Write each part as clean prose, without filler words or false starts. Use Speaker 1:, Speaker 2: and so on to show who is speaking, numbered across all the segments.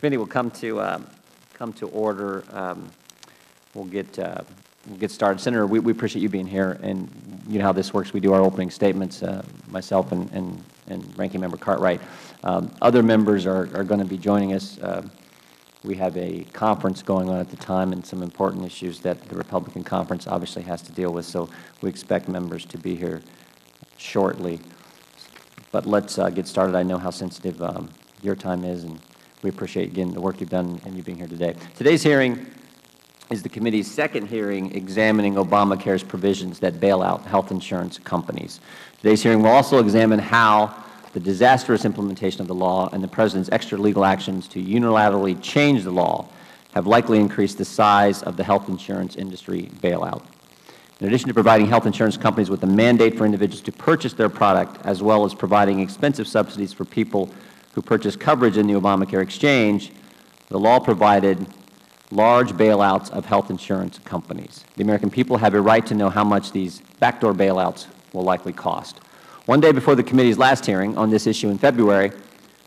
Speaker 1: committee will come to order. We'll get started. Senator, we appreciate you being here, and you know how this works. We do our opening statements, myself and Ranking Member Cartwright. Other members are going to be joining us. We have a conference going on at the time and some important issues that the Republican conference obviously has to deal with, so we expect members to be here shortly. But let's get started. I know how sensitive your time is, and we appreciate, again, the work you've done and you being here today. Today's hearing is the committee's second hearing examining Obamacare's provisions that bail out health insurance companies. Today's hearing will also examine how the disastrous implementation of the law and the President's extra legal actions to unilaterally change the law have likely increased the size of the health insurance industry bailout. In addition to providing health insurance companies with a mandate for individuals to purchase their product, as well as providing expensive subsidies for people who purchase coverage in the Obamacare exchange, the law provided large bailouts of health insurance companies. The American people have a right to know how much these backdoor bailouts will likely cost. One day before the committee's last hearing on this issue in February,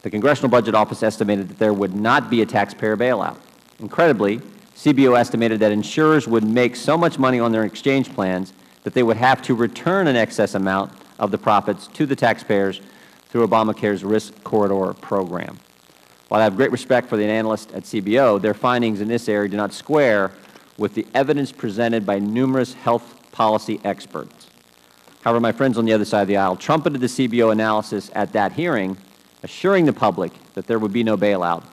Speaker 1: the Congressional Budget Office estimated that there would not be a taxpayer bailout. Incredibly, CBO estimated that insurers would make so much money on their exchange plans that they would have to return an excess amount of the profits to the taxpayers through Obamacare's risk corridor program. While I have great respect for the analysts at CBO, their findings in this area do not square with the evidence presented by numerous health policy experts. However, my friends on the other side of the aisle trumpeted the CBO analysis at that hearing, assuring the public that there would be no bailout.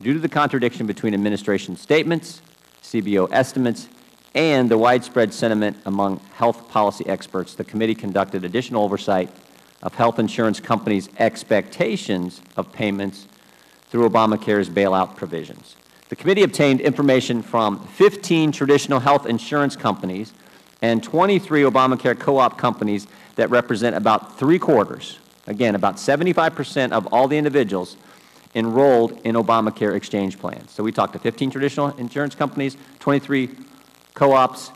Speaker 1: Due to the contradiction between administration statements, CBO estimates, and the widespread sentiment among health policy experts, the committee conducted additional oversight of health insurance companies' expectations of payments through Obamacare's bailout provisions. The committee obtained information from 15 traditional health insurance companies and 23 Obamacare co-op companies that represent about three-quarters, again, about 75% of all the individuals enrolled in Obamacare exchange plans. So we talked to 15 traditional insurance companies, 23 co-ops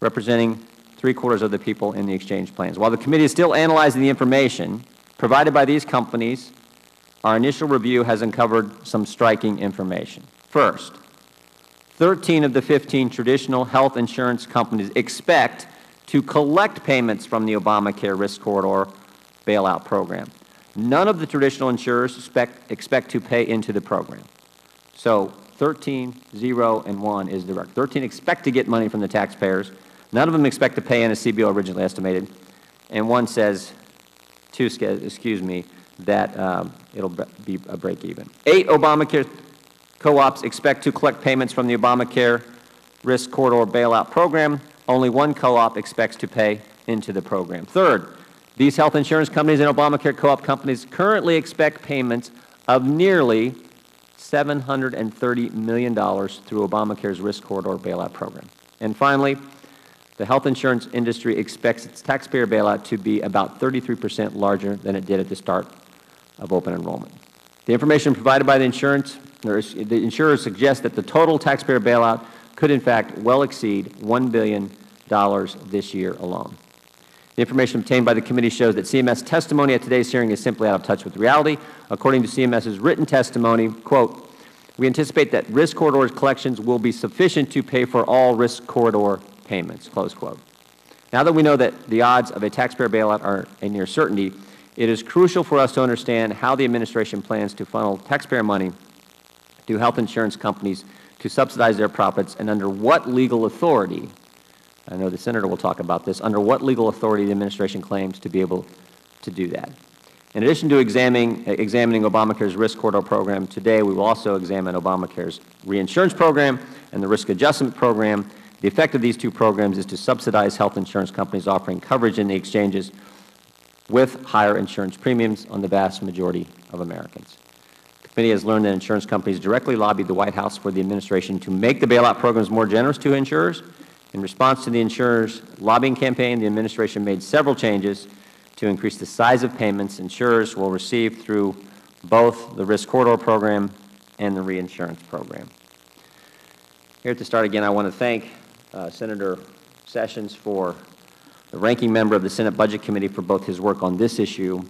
Speaker 1: representing three-quarters of the people in the exchange plans. While the committee is still analyzing the information provided by these companies, our initial review has uncovered some striking information. First, 13 of the 15 traditional health insurance companies expect to collect payments from the Obamacare risk corridor bailout program. None of the traditional insurers expect to pay into the program. So 13, 0, and 1 is direct. 13 expect to get money from the taxpayers. None of them expect to pay in, as CBO originally estimated. And 1 says, 2, excuse me, that it'll be a break even. 8 Obamacare co-ops expect to collect payments from the Obamacare risk corridor bailout program. Only 1 co-op expects to pay into the program. Third, these health insurance companies and Obamacare co-op companies currently expect payments of nearly $730 million through Obamacare's risk corridor bailout program. And finally, the health insurance industry expects its taxpayer bailout to be about 33% larger than it did at the start of open enrollment. The information provided by the insurers suggests that the total taxpayer bailout could, in fact, well exceed $1 billion this year alone. The information obtained by the committee shows that CMS testimony at today's hearing is simply out of touch with reality. According to CMS's written testimony, quote, "We anticipate that risk corridor collections will be sufficient to pay for all risk corridor payments," close quote. Now that we know that the odds of a taxpayer bailout are a near certainty, it is crucial for us to understand how the administration plans to funnel taxpayer money to health insurance companies to subsidize their profits, and under what legal authority, I know the Senator will talk about this, under what legal authority the administration claims to be able to do that. In addition to examining Obamacare's risk corridor program, today we will also examine Obamacare's reinsurance program and the risk adjustment program. The effect of these two programs is to subsidize health insurance companies offering coverage in the exchanges with higher insurance premiums on the vast majority of Americans. The committee has learned that insurance companies directly lobbied the White House for the administration to make the bailout programs more generous to insurers. In response to the insurers' lobbying campaign, the administration made several changes to increase the size of payments insurers will receive through both the risk corridor program and the reinsurance program. Here at the start again, I want to thank Senator Sessions, for the ranking member of the Senate Budget Committee, for both his work on this issue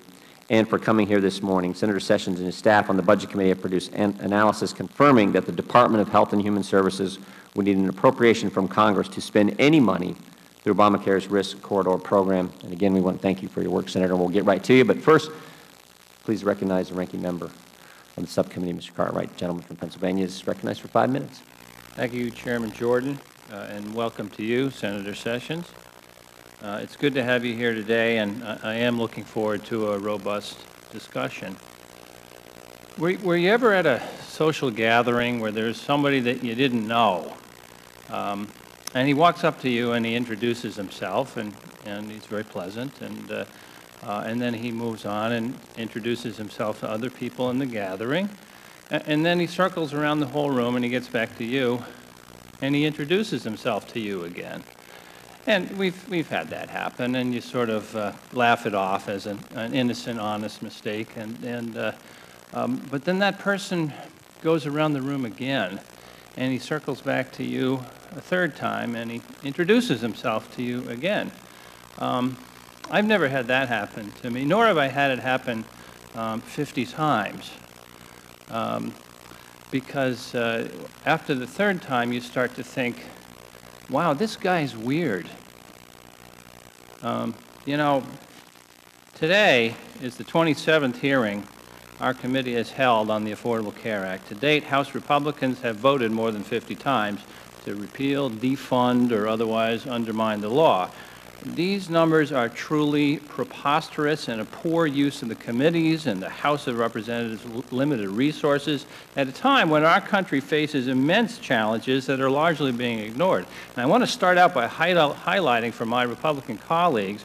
Speaker 1: and for coming here this morning. Senator Sessions and his staff on the Budget Committee have produced an analysis confirming that the Department of Health and Human Services would need an appropriation from Congress to spend any money through Obamacare's Risk Corridor program. And again, we want to thank you for your work, Senator. We'll get right to you. But first, please recognize the ranking member of the subcommittee, Mr. Cartwright. The gentleman from Pennsylvania is recognized for 5 minutes.
Speaker 2: Thank you, Chairman Jordan, and welcome to you, Senator Sessions. It's good to have you here today, and I am looking forward to a robust discussion. Were you ever at a social gathering where there's somebody that you didn't know, and he walks up to you and he introduces himself, and he's very pleasant, and then he moves on and introduces himself to other people in the gathering, and then he circles around the whole room and he gets back to you, and he introduces himself to you again. And we've had that happen, and you sort of laugh it off as an innocent, honest mistake, but then that person goes around the room again, and he circles back to you a third time, and he introduces himself to you again. I've never had that happen to me, nor have I had it happen 50 times, because after the third time you start to think, wow, this guy's weird. You know, today is the 27th hearing our committee has held on the Affordable Care Act. To date, House Republicans have voted more than 50 times to repeal, defund, or otherwise undermine the law. These numbers are truly preposterous and a poor use of the committees and the House of Representatives' limited resources at a time when our country faces immense challenges that are largely being ignored. And I want to start out by highlighting for my Republican colleagues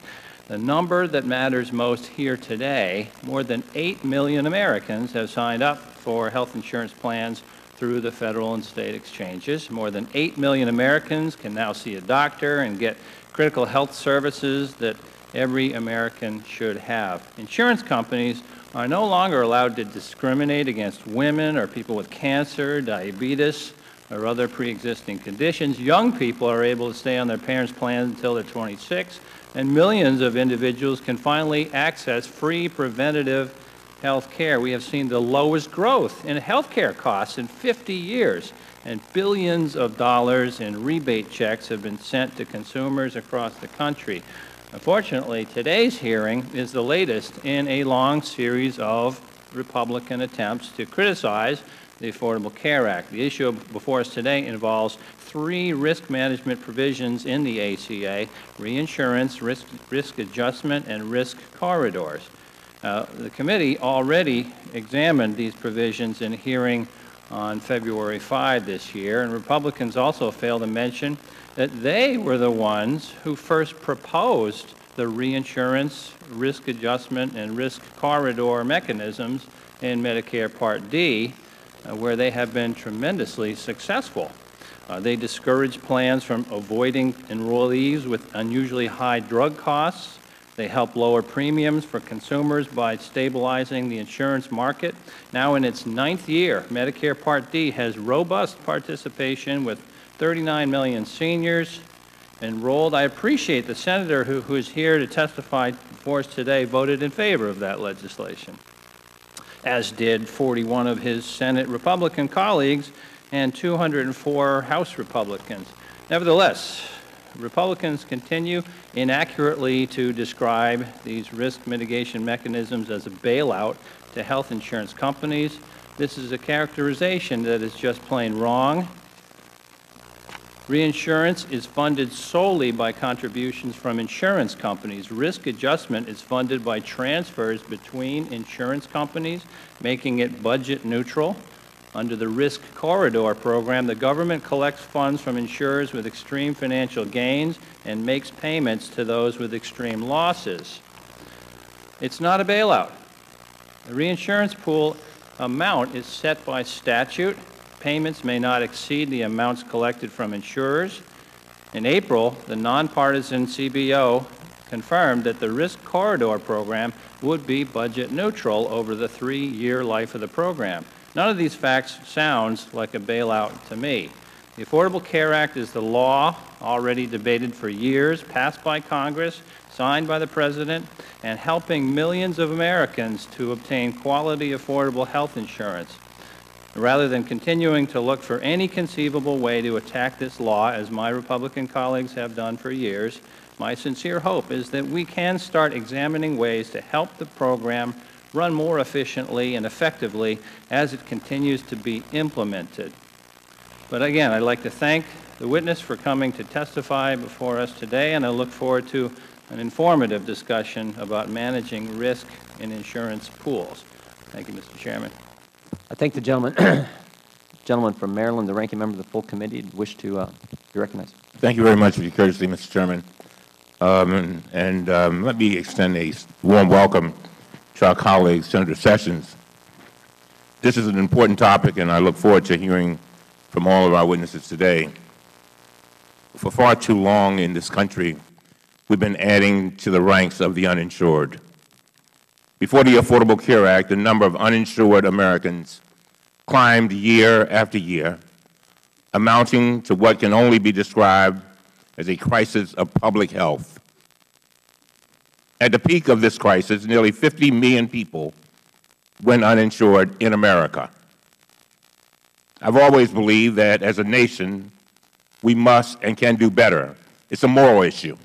Speaker 2: the number that matters most here today. More than 8 million Americans have signed up for health insurance plans through the federal and state exchanges. More than 8 million Americans can now see a doctor and get critical health services that every American should have. Insurance companies are no longer allowed to discriminate against women or people with cancer, diabetes, or other pre-existing conditions. Young people are able to stay on their parents' plans until they're 26, and millions of individuals can finally access free preventative health care. We have seen the lowest growth in health care costs in 50 years. And billions of dollars in rebate checks have been sent to consumers across the country. Unfortunately, today's hearing is the latest in a long series of Republican attempts to criticize the Affordable Care Act. The issue before us today involves 3 risk management provisions in the ACA: reinsurance, risk adjustment, and risk corridors. The committee already examined these provisions in a hearing on February 5 this year, and Republicans also failed to mention that they were the ones who first proposed the reinsurance, risk adjustment, and risk corridor mechanisms in Medicare Part D, where they have been tremendously successful. They discourage plans from avoiding enrollees with unusually high drug costs. They help lower premiums for consumers by stabilizing the insurance market. Now in its 9th year, Medicare Part D has robust participation with 39 million seniors enrolled. I appreciate the senator who is here to testify before us today voted in favor of that legislation, as did 41 of his Senate Republican colleagues and 204 House Republicans. Nevertheless, Republicans continue inaccurately to describe these risk mitigation mechanisms as a bailout to health insurance companies. This is a characterization that is just plain wrong. Reinsurance is funded solely by contributions from insurance companies. Risk adjustment is funded by transfers between insurance companies, making it budget neutral. Under the Risk Corridor program, the government collects funds from insurers with extreme financial gains and makes payments to those with extreme losses. It's not a bailout. The reinsurance pool amount is set by statute. Payments may not exceed the amounts collected from insurers. In April, the nonpartisan CBO confirmed that the Risk Corridor program would be budget neutral over the 3-year life of the program. None of these facts sounds like a bailout to me. The Affordable Care Act is the law already debated for years, passed by Congress, signed by the President, and helping millions of Americans to obtain quality, affordable health insurance. Rather than continuing to look for any conceivable way to attack this law, as my Republican colleagues have done for years, my sincere hope is that we can start examining ways to help the program run more efficiently and effectively as it continues to be implemented. But again, I'd like to thank the witness for coming to testify before us today, and I look forward to an informative discussion about managing risk in insurance pools. Thank you, Mr. Chairman.
Speaker 1: I thank the gentleman from Maryland, the ranking member of the full committee, wish to be recognized.
Speaker 3: Thank you very much for your courtesy, Mr. Chairman. Let me extend a warm welcome to our colleague, Senator Sessions. This is an important topic, and I look forward to hearing from all of our witnesses today. For far too long in this country, we've been adding to the ranks of the uninsured. Before the Affordable Care Act, the number of uninsured Americans climbed year after year, amounting to what can only be described as a crisis of public health. At the peak of this crisis, nearly 50 million people went uninsured in America. I've always believed that as a nation, we must and can do better. It's a moral issue.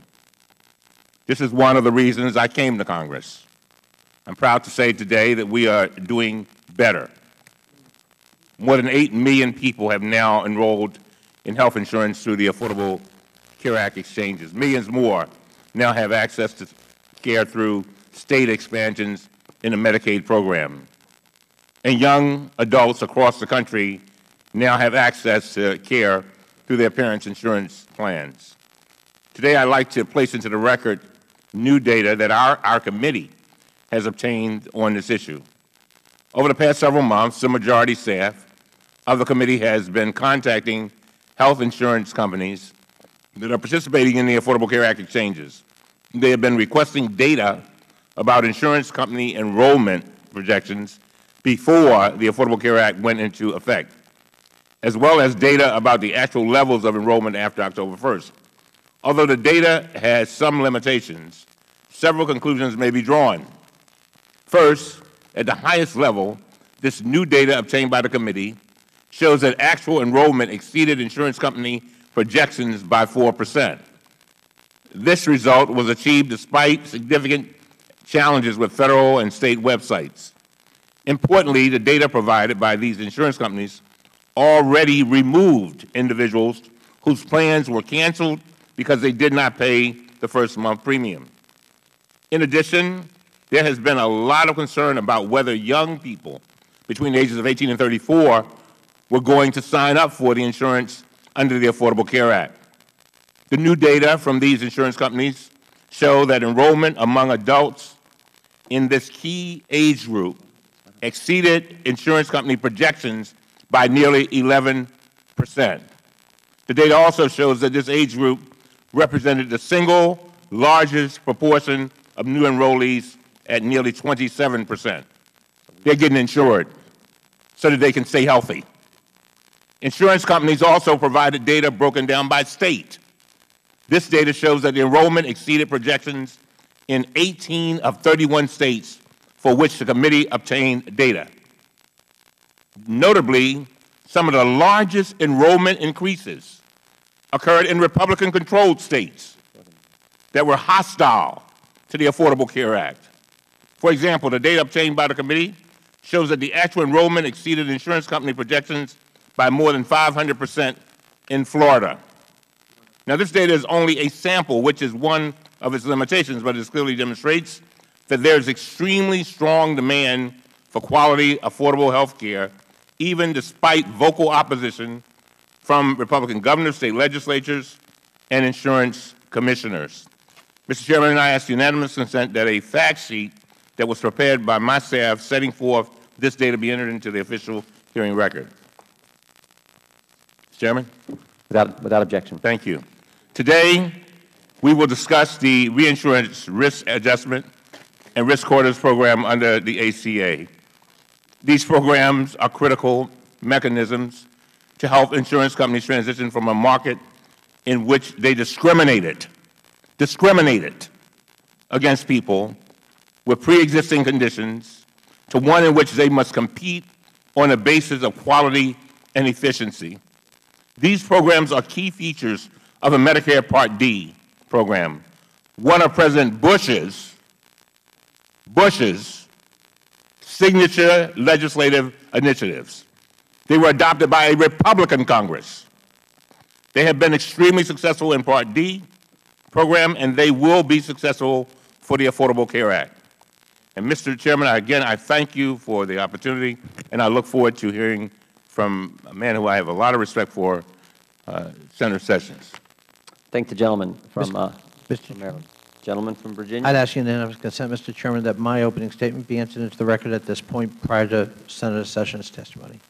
Speaker 3: This is one of the reasons I came to Congress. I'm proud to say today that we are doing better. More than 8 million people have now enrolled in health insurance through the Affordable Care Act exchanges. Millions more now have access to care through state expansions in the Medicaid program. And young adults across the country now have access to care through their parents' insurance plans. Today, I'd like to place into the record new data that our committee has obtained on this issue. Over the past several months, the majority staff of the committee has been contacting health insurance companies that are participating in the Affordable Care Act exchanges. They have been requesting data about insurance company enrollment projections before the Affordable Care Act went into effect, as well as data about the actual levels of enrollment after October 1st. Although the data has some limitations, several conclusions may be drawn. First, at the highest level, this new data obtained by the committee shows that actual enrollment exceeded insurance company projections by 4%. This result was achieved despite significant challenges with federal and state websites. Importantly, the data provided by these insurance companies already removed individuals whose plans were canceled because they did not pay the first month premium. In addition, there has been a lot of concern about whether young people between the ages of 18 and 34 were going to sign up for the insurance under the Affordable Care Act. The new data from these insurance companies show that enrollment among adults in this key age group exceeded insurance company projections by nearly 11%. The data also shows that this age group represented the single largest proportion of new enrollees at nearly 27%. They're getting insured so that they can stay healthy. Insurance companies also provided data broken down by state. This data shows that the enrollment exceeded projections in 18 of 31 states for which the committee obtained data. Notably, some of the largest enrollment increases occurred in Republican-controlled states that were hostile to the Affordable Care Act. For example, the data obtained by the committee shows that the actual enrollment exceeded insurance company projections by more than 500% in Florida. Now, this data is only a sample, which is one of its limitations, but it clearly demonstrates that there is extremely strong demand for quality, affordable health care, even despite vocal opposition from Republican governors, state legislatures, and insurance commissioners. Mr. Chairman, I ask unanimous consent that a fact sheet that was prepared by my staff setting forth this data be entered into the official hearing record. Mr. Chairman?
Speaker 1: Without objection.
Speaker 3: Thank you. Today, we will discuss the reinsurance risk adjustment and risk corridors program under the ACA. These programs are critical mechanisms to help insurance companies transition from a market in which they discriminated against people with pre-existing conditions to one in which they must compete on a basis of quality and efficiency. These programs are key features of a Medicare Part D program, one of President Bush's signature legislative initiatives. They were adopted by a Republican Congress. They have been extremely successful in Part D program, and they will be successful for the Affordable Care Act. And Mr. Chairman, again, I thank you for the opportunity, and I look forward to hearing from a man who I have a lot of respect for, Senator Sessions.
Speaker 1: Thank the gentleman from Maryland. Gentleman from Virginia.
Speaker 4: I'd ask unanimous consent, Mr. Chairman, that my opening statement be entered into the record at this point prior to Senator Sessions' testimony.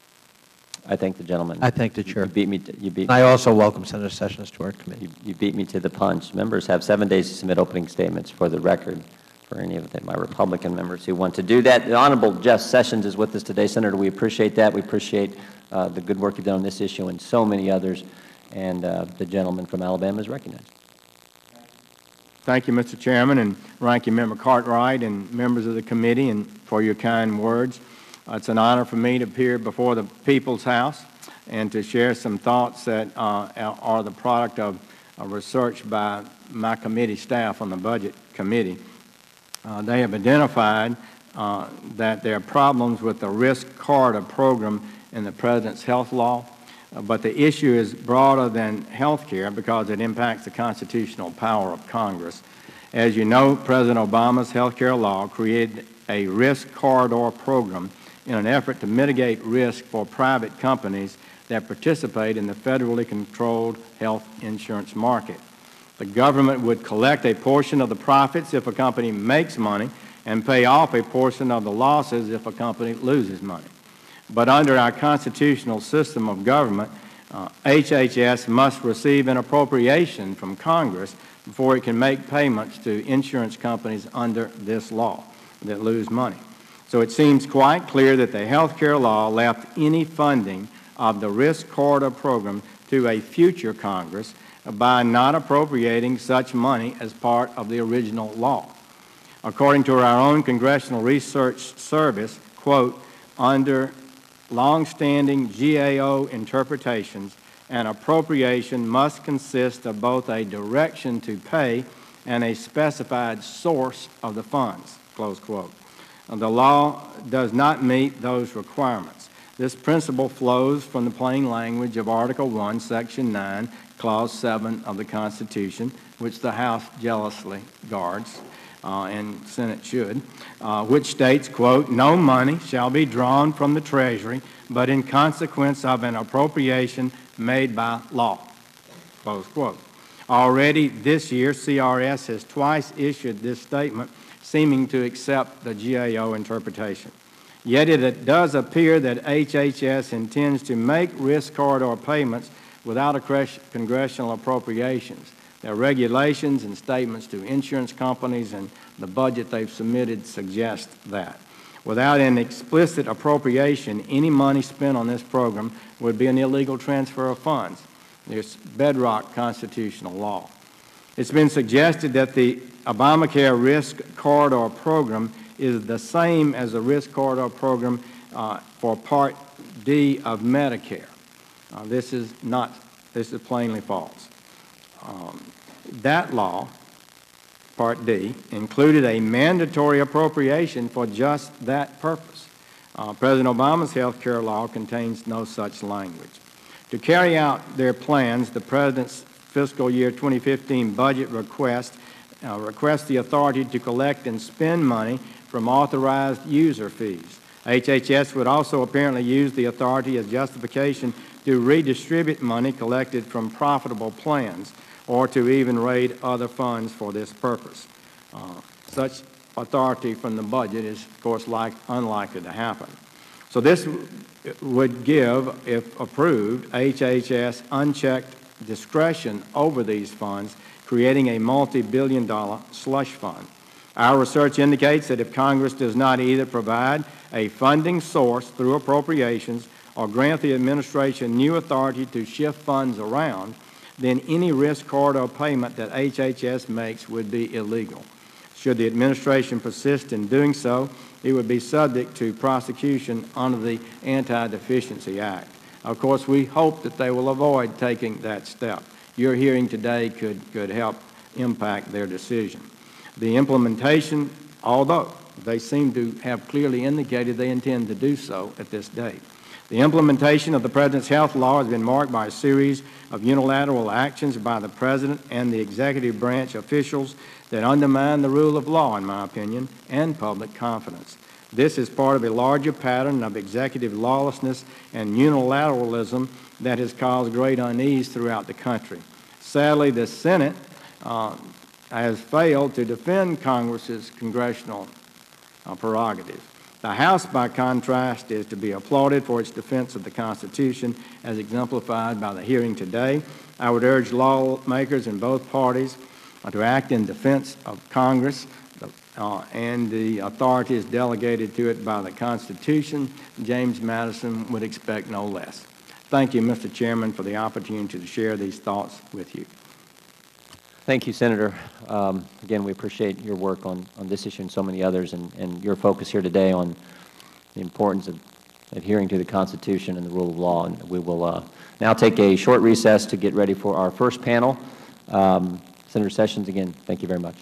Speaker 1: I thank the gentleman.
Speaker 4: I thank the Chair.
Speaker 1: You beat me.
Speaker 4: I also welcome Senator Sessions to our committee.
Speaker 1: You beat me to the punch. Members have 7 days to submit opening statements for the record for any of my Republican members who want to do that. The Honorable Jeff Sessions is with us today. Senator, we appreciate that. We appreciate the good work you've done on this issue and so many others. And the gentleman from Alabama is recognized.
Speaker 5: Thank you, Mr. Chairman, and Ranking Member Cartwright and members of the committee, and for your kind words. It's an honor for me to appear before the People's House and to share some thoughts that are the product of research by my committee staff on the Budget Committee. They have identified that there are problems with the risk corridor program in the President's health law, but the issue is broader than health care because it impacts the constitutional power of Congress. As you know, President Obama's health care law created a risk corridor program in an effort to mitigate risk for private companies that participate in the federally controlled health insurance market. The government would collect a portion of the profits if a company makes money and pay off a portion of the losses if a company loses money. But under our constitutional system of government, HHS must receive an appropriation from Congress before it can make payments to insurance companies under this law that lose money. So it seems quite clear that the health care law left any funding of the risk corridor program to a future Congress by not appropriating such money as part of the original law. According to our own Congressional Research Service, quote, under long-standing GAO interpretations, an appropriation must consist of both a direction to pay and a specified source of the funds, close quote. The law does not meet those requirements. This principle flows from the plain language of Article 1, Section 9, Clause 7 of the Constitution, which the House jealously guards, and Senate should, which states, quote, no money shall be drawn from the Treasury but in consequence of an appropriation made by law, close quote. Already this year, CRS has twice issued this statement, seeming to accept the GAO interpretation. Yet it does appear that HHS intends to make risk corridor payments without congressional appropriations. Their regulations and statements to insurance companies and the budget they've submitted suggest that. Without an explicit appropriation, any money spent on this program would be an illegal transfer of funds. It's bedrock constitutional law. It's been suggested that the ObamaCare risk corridor program is the same as the risk corridor program for Part D of Medicare. This is plainly false. That law, Part D, included a mandatory appropriation for just that purpose. President Obama's health care law contains no such language. To carry out their plans, the President's fiscal year 2015 budget requests the authority to collect and spend money from authorized user fees. HHS would also apparently use the authority as justification to redistribute money collected from profitable plans or to even raid other funds for this purpose. Such authority from the budget is, of course, unlikely to happen. So this would give, if approved, HHS unchecked discretion over these funds, creating a multi-billion-dollar slush fund. Our research indicates that if Congress does not either provide a funding source through appropriations or grant the administration new authority to shift funds around, then any risk corridor payment that HHS makes would be illegal. Should the administration persist in doing so, it would be subject to prosecution under the Anti-Deficiency Act. Of course, we hope that they will avoid taking that step. Your hearing today could help impact their decision. The implementation, although they seem to have clearly indicated they intend to do so at this date. The implementation of the President's health law has been marked by a series of unilateral actions by the President and the executive branch officials that undermine the rule of law, in my opinion, and public confidence. This is part of a larger pattern of executive lawlessness and unilateralism that has caused great unease throughout the country. Sadly, the Senate has failed to defend Congress's congressional prerogative. The House, by contrast, is to be applauded for its defense of the Constitution as exemplified by the hearing today. I would urge lawmakers in both parties to act in defense of Congress and the authorities delegated to it by the Constitution. James Madison would expect no less. Thank you, Mr. Chairman, for the opportunity to share these thoughts with you.
Speaker 1: Thank you, Senator. Again, we appreciate your work on this issue and so many others, and your focus here today on the importance of adhering to the Constitution and the rule of law. And we will now take a short recess to get ready for our first panel. Senator Sessions, again, thank you very much.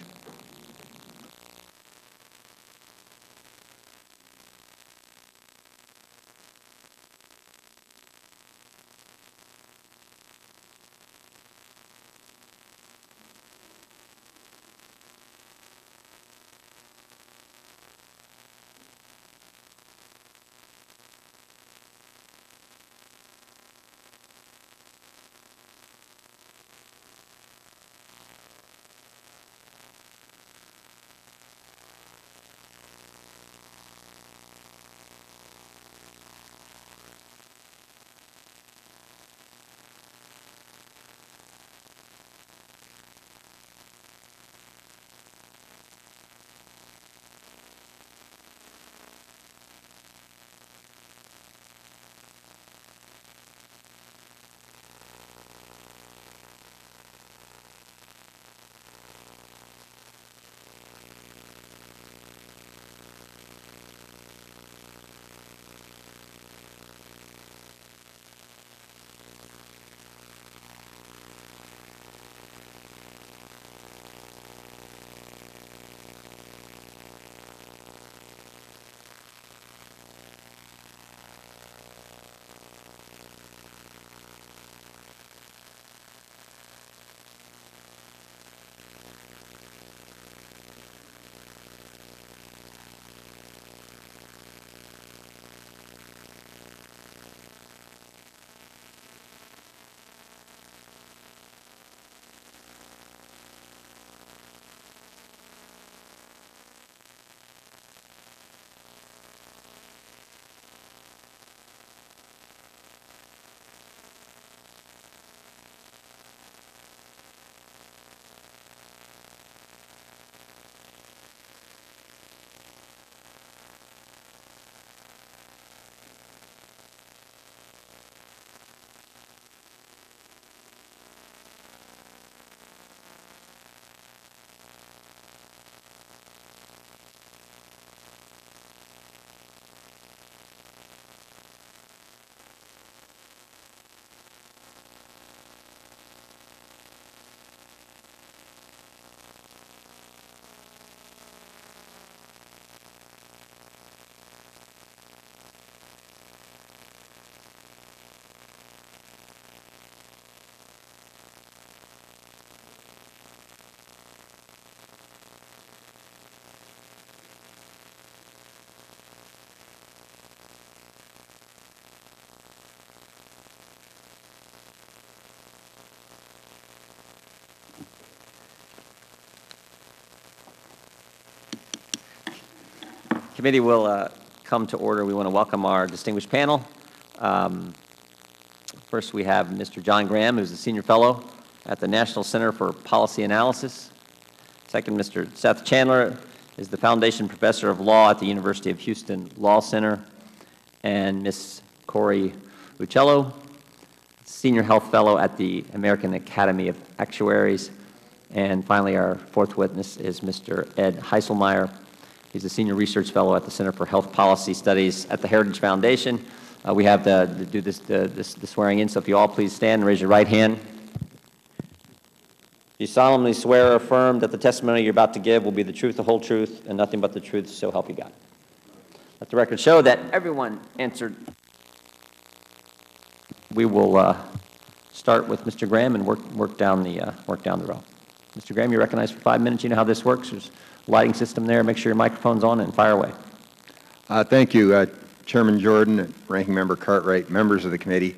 Speaker 1: Committee will come to order. We want to welcome our distinguished panel. First, we have Mr. John Graham, who's a senior fellow at the National Center for Policy Analysis. Second, Mr. Seth Chandler is the Foundation Professor of Law at the University of Houston Law Center. And Ms. Corey Uccello, Senior Health Fellow at the American Academy of Actuaries. And finally, our fourth witness is Mr. Ed Heiselmeyer. He's a Senior Research Fellow at the Center for Health Policy Studies at the Heritage Foundation. We have to do the swearing in, so if you all please stand and raise your right hand. You solemnly swear or affirm that the testimony you're about to give will be the truth, the whole truth, and nothing but the truth, so help you God. Let the record show that everyone answered. We will start with Mr. Graham and work down the row. Mr. Graham, you're recognized for 5 minutes. You know how this works. There's a lighting system there. Make sure your microphone's on and fire away.
Speaker 6: Thank you, Chairman Jordan, Ranking Member Cartwright, members of the committee.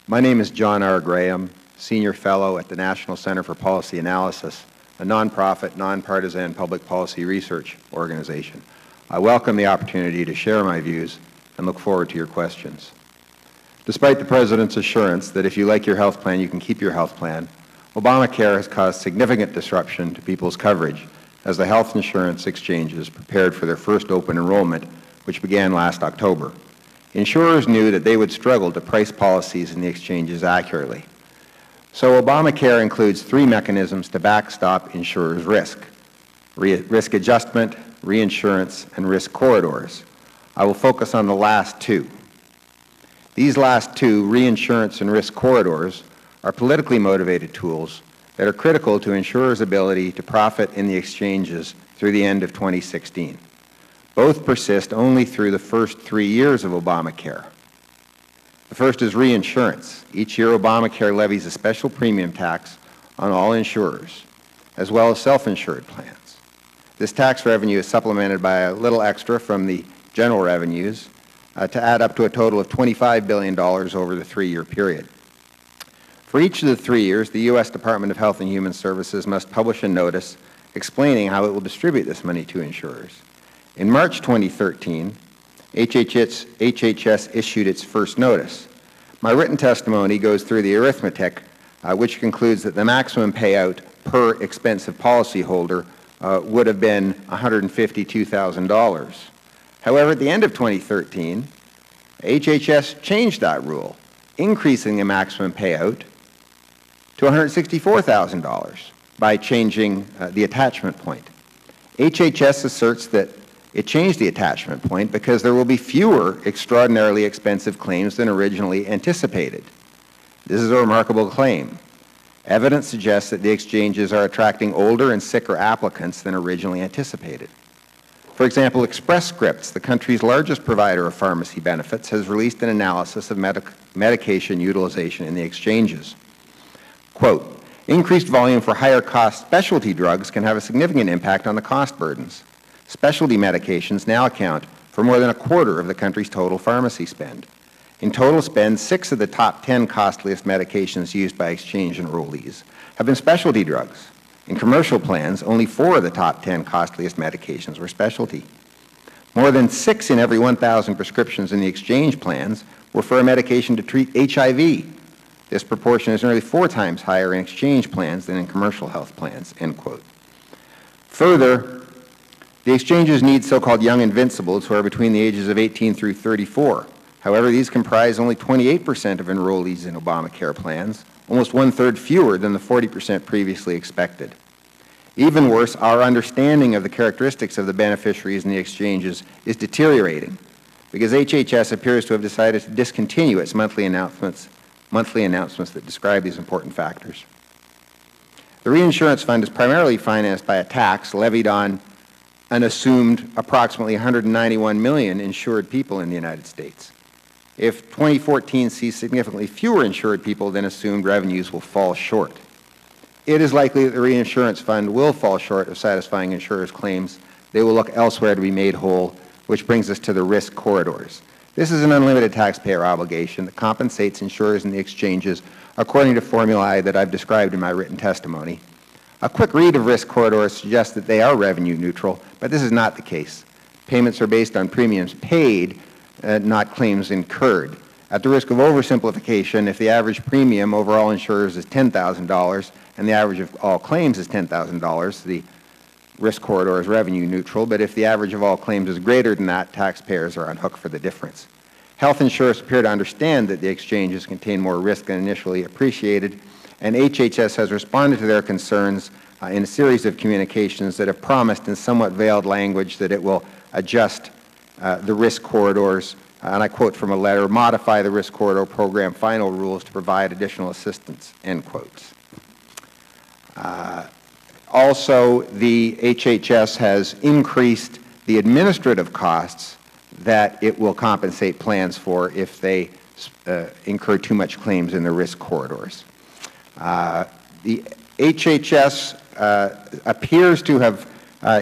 Speaker 6: My name is John R. Graham, Senior Fellow at the National Center for Policy Analysis, a nonprofit, nonpartisan public policy research organization. I welcome the opportunity to share my views and look forward to your questions. Despite the President's assurance that if you like your health plan, you can keep your health plan, ObamaCare has caused significant disruption to people's coverage as the health insurance exchanges prepared for their first open enrollment, which began last October. Insurers knew that they would struggle to price policies in the exchanges accurately. So ObamaCare includes 3 mechanisms to backstop insurers' risk: risk adjustment, reinsurance, and risk corridors. I will focus on the last 2. These last 2, reinsurance and risk corridors, are politically motivated tools that are critical to insurers' ability to profit in the exchanges through the end of 2016. Both persist only through the first 3 years of ObamaCare. The first is reinsurance. Each year, ObamaCare levies a special premium tax on all insurers, as well as self-insured plans. This tax revenue is supplemented by a little extra from the general revenues to add up to a total of $25 billion over the 3-year period. For each of the 3 years, the U.S. Department of Health and Human Services must publish a notice explaining how it will distribute this money to insurers. In March 2013, HHS issued its first notice. My written testimony goes through the arithmetic, which concludes that the maximum payout per expensive policyholder would have been $152,000. However, at the end of 2013, HHS changed that rule, increasing the maximum payout to $164,000 by changing the attachment point. HHS asserts that it changed the attachment point because there will be fewer extraordinarily expensive claims than originally anticipated. This is a remarkable claim. Evidence suggests that the exchanges are attracting older and sicker applicants than originally anticipated. For example, Express Scripts, the country's largest provider of pharmacy benefits, has released an analysis of medication utilization in the exchanges. Quote, increased volume for higher-cost specialty drugs can have a significant impact on the cost burdens. Specialty medications now account for more than a quarter of the country's total pharmacy spend. In total spend, 6 of the top 10 costliest medications used by exchange enrollees have been specialty drugs. In commercial plans, only 4 of the top 10 costliest medications were specialty. More than 6 in every 1,000 prescriptions in the exchange plans were for a medication to treat HIV. This proportion is nearly 4 times higher in exchange plans than in commercial health plans, end quote. Further, the exchanges need so-called young invincibles who are between the ages of 18 through 34. However, these comprise only 28% of enrollees in Obamacare plans, almost 1/3 fewer than the 40% previously expected. Even worse, our understanding of the characteristics of the beneficiaries in the exchanges is deteriorating because HHS appears to have decided to discontinue its monthly announcements that describe these important factors. The reinsurance fund is primarily financed by a tax levied on an assumed approximately 191 million insured people in the United States. If 2014 sees significantly fewer insured people than assumed, revenues will fall short. It is likely that the reinsurance fund will fall short of satisfying insurers' claims. They will look elsewhere to be made whole, which brings us to the risk corridors. This is an unlimited taxpayer obligation that compensates insurers in the exchanges according to formulae that I've described in my written testimony. A quick read of risk corridors suggests that they are revenue neutral, but this is not the case. Payments are based on premiums paid, not claims incurred. At the risk of oversimplification, if the average premium over all insurers is $10,000 and the average of all claims is $10,000, the risk corridor is revenue neutral, but if the average of all claims is greater than that, taxpayers are on hook for the difference. Health insurers appear to understand that the exchanges contain more risk than initially appreciated, and HHS has responded to their concerns in a series of communications that have promised in somewhat veiled language that it will adjust the risk corridors, and I quote from a letter, modify the risk corridor program final rules to provide additional assistance, end quotes. Also, the HHS has increased the administrative costs that it will compensate plans for if they incur too much claims in the risk corridors. The HHS appears to have,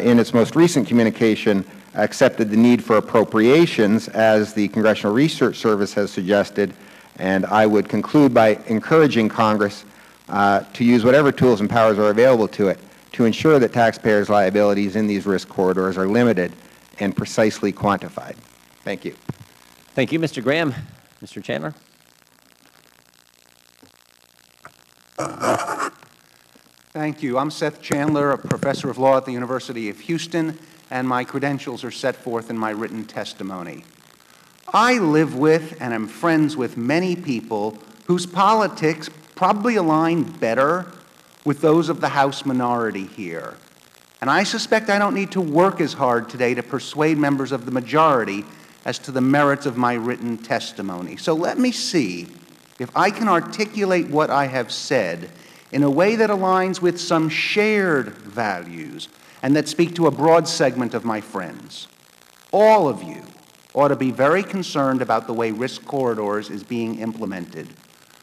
Speaker 6: in its most recent communication, accepted the need for appropriations, as the Congressional Research Service has suggested, and I would conclude by encouraging Congress to use whatever tools and powers are available to it to ensure that taxpayers' liabilities in these risk corridors are limited and precisely quantified. Thank you.
Speaker 1: Thank you, Mr. Graham. Mr. Chandler.
Speaker 7: Thank you. I'm Seth Chandler, a professor of law at the University of Houston, and my credentials are set forth in my written testimony. I live with and am friends with many people whose politics probably align better with those of the House minority here. And I suspect I don't need to work as hard today to persuade members of the majority as to the merits of my written testimony. So let me see if I can articulate what I have said in a way that aligns with some shared values and that speak to a broad segment of my friends. All of you ought to be very concerned about the way risk corridors is being implemented.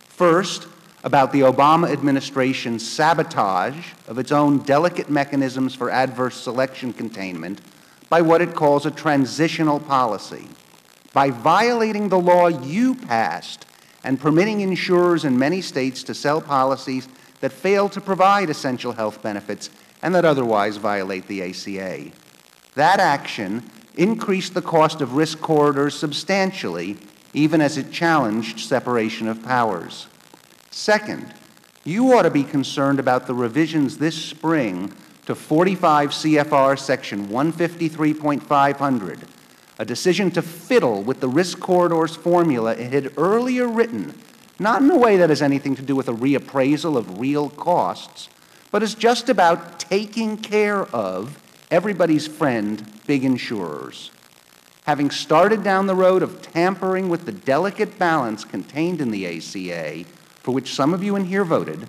Speaker 7: First, about the Obama administration's sabotage of its own delicate mechanisms for adverse selection containment by what it calls a transitional policy. By violating the law you passed and permitting insurers in many states to sell policies that fail to provide essential health benefits and that otherwise violate the ACA. That action increased the cost of risk corridors substantially, even as it challenged separation of powers. Second, you ought to be concerned about the revisions this spring to 45 CFR Section 153.500, a decision to fiddle with the risk corridors formula it had earlier written, not in a way that has anything to do with a reappraisal of real costs, but is just about taking care of everybody's friend, big insurers. Having started down the road of tampering with the delicate balance contained in the ACA, for which some of you in here voted,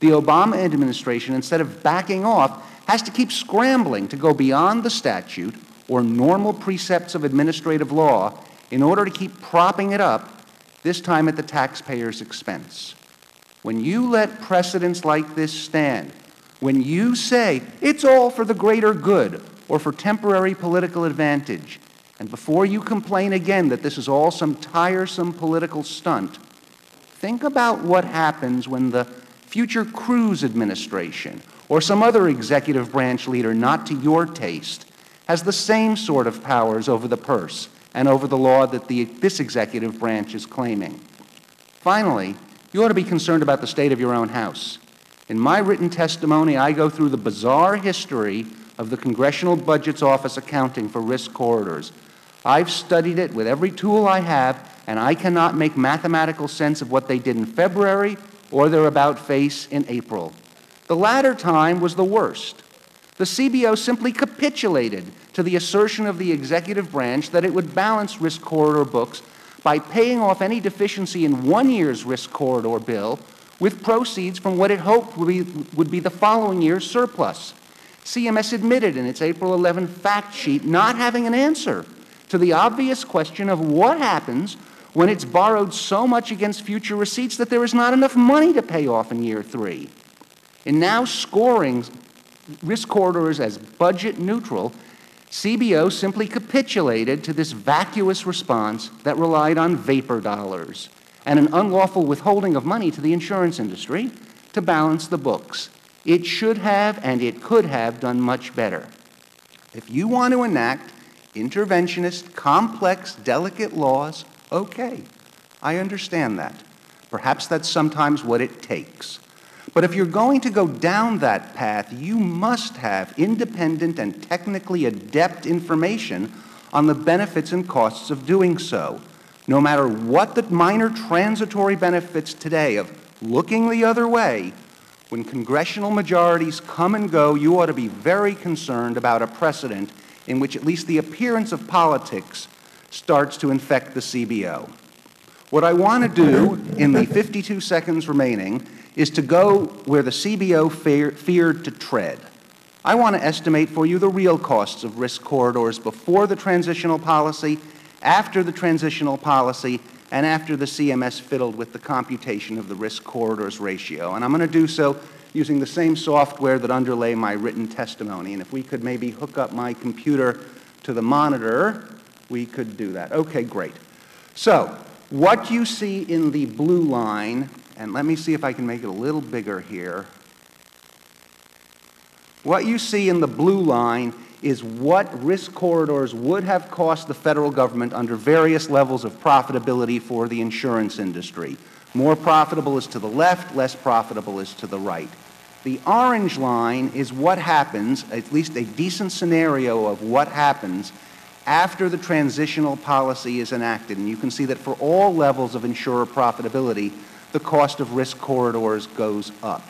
Speaker 7: the Obama administration, instead of backing off, has to keep scrambling to go beyond the statute or normal precepts of administrative law in order to keep propping it up, this time at the taxpayer's expense. When you let precedents like this stand, when you say it's all for the greater good or for temporary political advantage, and before you complain again that this is all some tiresome political stunt, think about what happens when the future Cruz administration or some other executive branch leader not to your taste has the same sort of powers over the purse and over the law that this executive branch is claiming. Finally, you ought to be concerned about the state of your own House. In my written testimony, I go through the bizarre history of the Congressional Budget Office accounting for risk corridors. I've studied it with every tool I have, and I cannot make mathematical sense of what they did in February or their about-face in April. The latter time was the worst. The CBO simply capitulated to the assertion of the executive branch that it would balance risk corridor books by paying off any deficiency in one year's risk corridor bill with proceeds from what it hoped would be the following year's surplus. CMS admitted in its April 11 fact sheet not having an answer to the obvious question of what happens when it's borrowed so much against future receipts that there is not enough money to pay off in year 3. In now scoring risk corridors as budget neutral, CBO simply capitulated to this vacuous response that relied on vapor dollars and an unlawful withholding of money to the insurance industry to balance the books. It should have and it could have done much better. If you want to enact interventionist, complex, delicate laws, okay, I understand that. Perhaps that's sometimes what it takes. But if you're going to go down that path, you must have independent and technically adept information on the benefits and costs of doing so. no matter what the minor transitory benefits today of looking the other way, when congressional majorities come and go, you ought to be very concerned about a precedent in which at least the appearance of politics starts to infect the CBO. What I want to do in the 52 seconds remaining is to go where the CBO feared to tread. I want to estimate for you the real costs of risk corridors before the transitional policy, after the transitional policy, and after the CMS fiddled with the computation of the risk corridors ratio. And I'm going to do so using the same software that underlay my written testimony. And if we could maybe hook up my computer to the monitor, we could do that. Okay, great. So what you see in the blue line, and let me see if I can make it a little bigger here. What you see in the blue line is what risk corridors would have cost the Federal Government under various levels of profitability for the insurance industry. More profitable is to the left, less profitable is to the right. The orange line is what happens, at least a decent scenario of what happens after the transitional policy is enacted. And you can see that for all levels of insurer profitability, the cost of risk corridors goes up.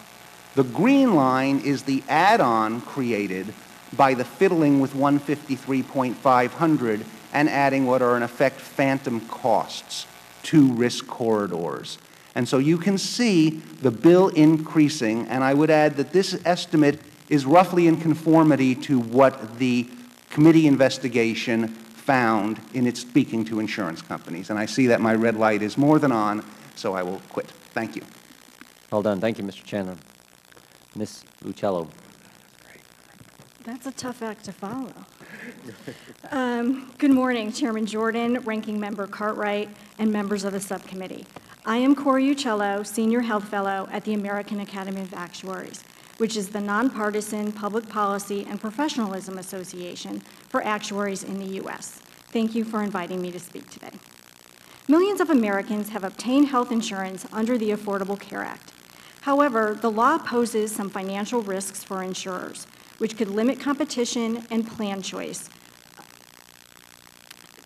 Speaker 7: The green line is the add-on created by the fiddling with 153.500 and adding what are in effect phantom costs to risk corridors. And so you can see the bill increasing, and I would add that this estimate is roughly in conformity to what the committee investigation found in its speaking to insurance companies. And I see that my red light is more than on, so I will quit. Thank you.
Speaker 1: Well done. Thank you, Mr. Chandler. Ms. Lucello.
Speaker 8: That's a tough act to follow. Good morning, Chairman Jordan, Ranking Member Cartwright, and members of the subcommittee. I am Cori Uccello, Senior Health Fellow at the American Academy of Actuaries, which is the nonpartisan public policy and professionalism association for actuaries in the U.S. Thank you for inviting me to speak today. Millions of Americans have obtained health insurance under the Affordable Care Act. However, the law poses some financial risks for insurers, which could limit competition and plan choice.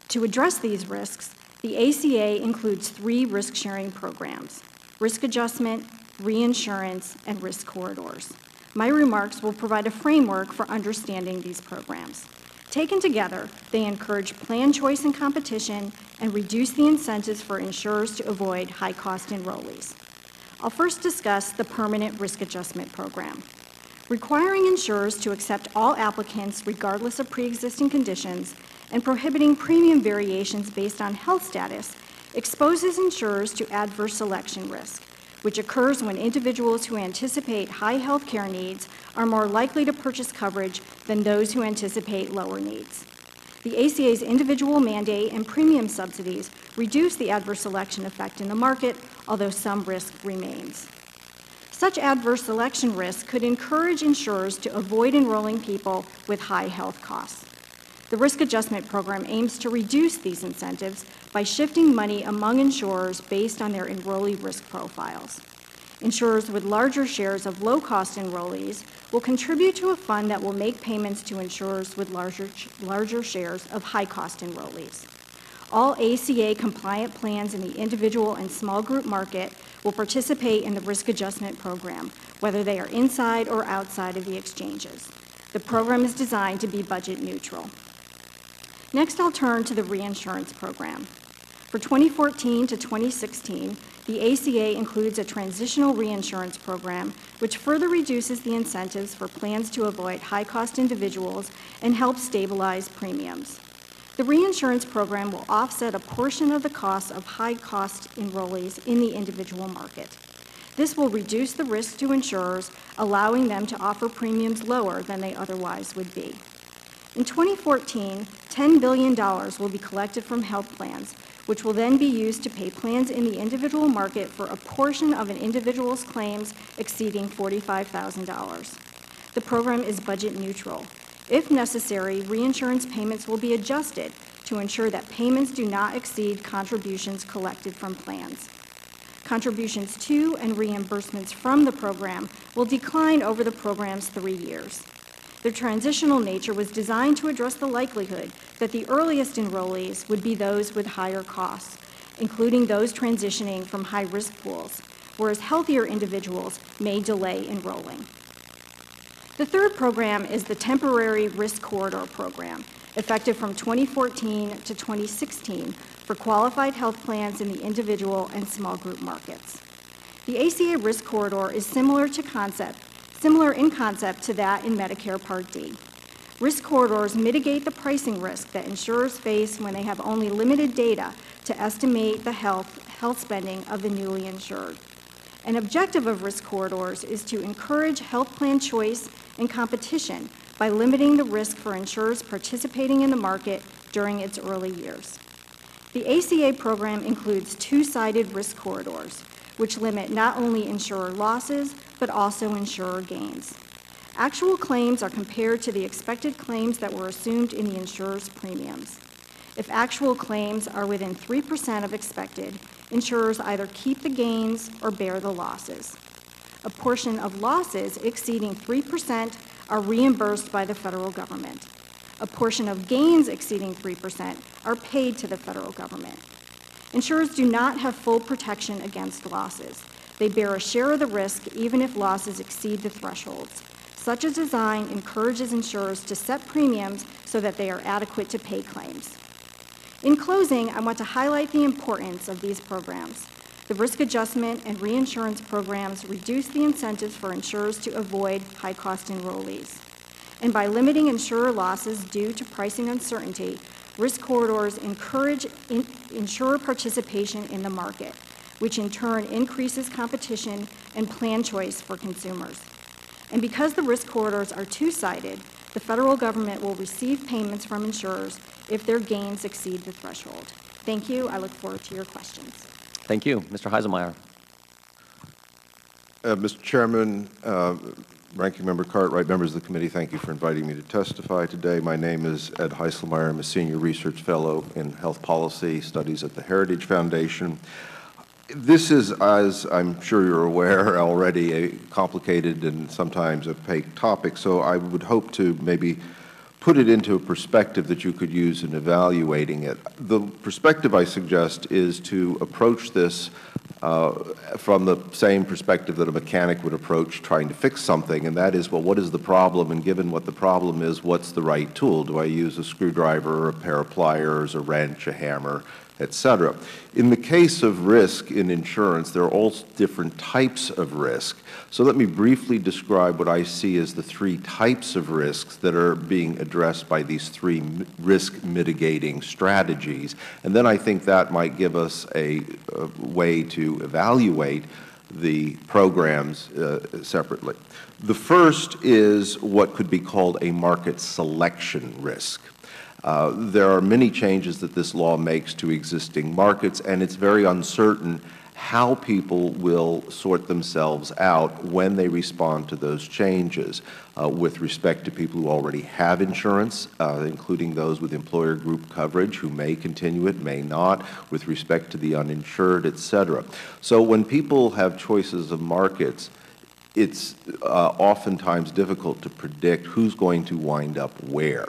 Speaker 8: To address these risks, the ACA includes 3 risk-sharing programs: risk adjustment, reinsurance, and risk corridors. My remarks will provide a framework for understanding these programs. Taken together, they encourage plan choice and competition and reduce the incentives for insurers to avoid high-cost enrollees. I'll first discuss the Permanent Risk Adjustment Program. Requiring insurers to accept all applicants regardless of pre-existing conditions and prohibiting premium variations based on health status exposes insurers to adverse selection risk, which occurs when individuals who anticipate high health care needs are more likely to purchase coverage than those who anticipate lower needs. The ACA's individual mandate and premium subsidies reduce the adverse selection effect in the market, although some risk remains. Such adverse selection risk could encourage insurers to avoid enrolling people with high health costs. The Risk Adjustment Program aims to reduce these incentives by shifting money among insurers based on their enrollee risk profiles. Insurers with larger shares of low-cost enrollees will contribute to a fund that will make payments to insurers with larger shares of high-cost enrollees. All ACA-compliant plans in the individual and small group market will participate in the Risk Adjustment Program, whether they are inside or outside of the exchanges. The program is designed to be budget neutral. Next, I'll turn to the reinsurance program. For 2014 to 2016, the ACA includes a transitional reinsurance program which further reduces the incentives for plans to avoid high-cost individuals and helps stabilize premiums. The reinsurance program will offset a portion of the costs of high-cost enrollees in the individual market. This will reduce the risk to insurers, allowing them to offer premiums lower than they otherwise would be. In 2014, $10 billion will be collected from health plans, which will then be used to pay plans in the individual market for a portion of an individual's claims exceeding $45,000. The program is budget neutral. If necessary, reinsurance payments will be adjusted to ensure that payments do not exceed contributions collected from plans. Contributions to and reimbursements from the program will decline over the program's 3 years. The transitional nature was designed to address the likelihood that the earliest enrollees would be those with higher costs, including those transitioning from high-risk pools, whereas healthier individuals may delay enrolling. The third program is the Temporary Risk Corridor Program, effective from 2014 to 2016 for qualified health plans in the individual and small group markets. The ACA Risk Corridor is similar in concept to that in Medicare Part D. Risk corridors mitigate the pricing risk that insurers face when they have only limited data to estimate the health spending of the newly insured. An objective of risk corridors is to encourage health plan choice and competition by limiting the risk for insurers participating in the market during its early years. The ACA program includes two-sided risk corridors, which limit not only insurer losses, but also insurer gains. Actual claims are compared to the expected claims that were assumed in the insurer's premiums. If actual claims are within 3% of expected, insurers either keep the gains or bear the losses. A portion of losses exceeding 3% are reimbursed by the federal government. A portion of gains exceeding 3% are paid to the federal government. Insurers do not have full protection against losses. They bear a share of the risk even if losses exceed the thresholds. Such a design encourages insurers to set premiums so that they are adequate to pay claims. In closing, I want to highlight the importance of these programs. The risk adjustment and reinsurance programs reduce the incentives for insurers to avoid high-cost enrollees. And by limiting insurer losses due to pricing uncertainty, risk corridors encourage insurer participation in the market, which in turn increases competition and plan choice for consumers. And because the risk corridors are two-sided, the federal government will receive payments from insurers if their gains exceed the threshold. Thank you. I look forward to your questions.
Speaker 1: Thank you. Mr. Heiselmeyer.
Speaker 9: Mr. Chairman, Ranking Member Cartwright, members of the committee, thank you for inviting me to testify today. My name is Ed Heiselmeyer. I'm a Senior Research Fellow in Health Policy Studies at the Heritage Foundation. This is, as I'm sure you're aware already, a complicated and sometimes opaque topic, so I would hope to maybe put it into a perspective that you could use in evaluating it. The perspective I suggest is to approach this from the same perspective that a mechanic would approach trying to fix something, and that is, well, what is the problem, and given what the problem is, what's the right tool? Do I use a screwdriver, a pair of pliers, a wrench, a hammer, etc.? In the case of risk in insurance, there are all different types of risk. So let me briefly describe what I see as the three types of risks that are being addressed by these three risk mitigating strategies. And then I think that might give us a way to evaluate the programs separately. The first is what could be called a market selection risk. There are many changes that this law makes to existing markets, and it's very uncertain how people will sort themselves out when they respond to those changes with respect to people who already have insurance, including those with employer group coverage who may continue it, may not, with respect to the uninsured, etc. So when people have choices of markets, it's oftentimes difficult to predict who's going to wind up where.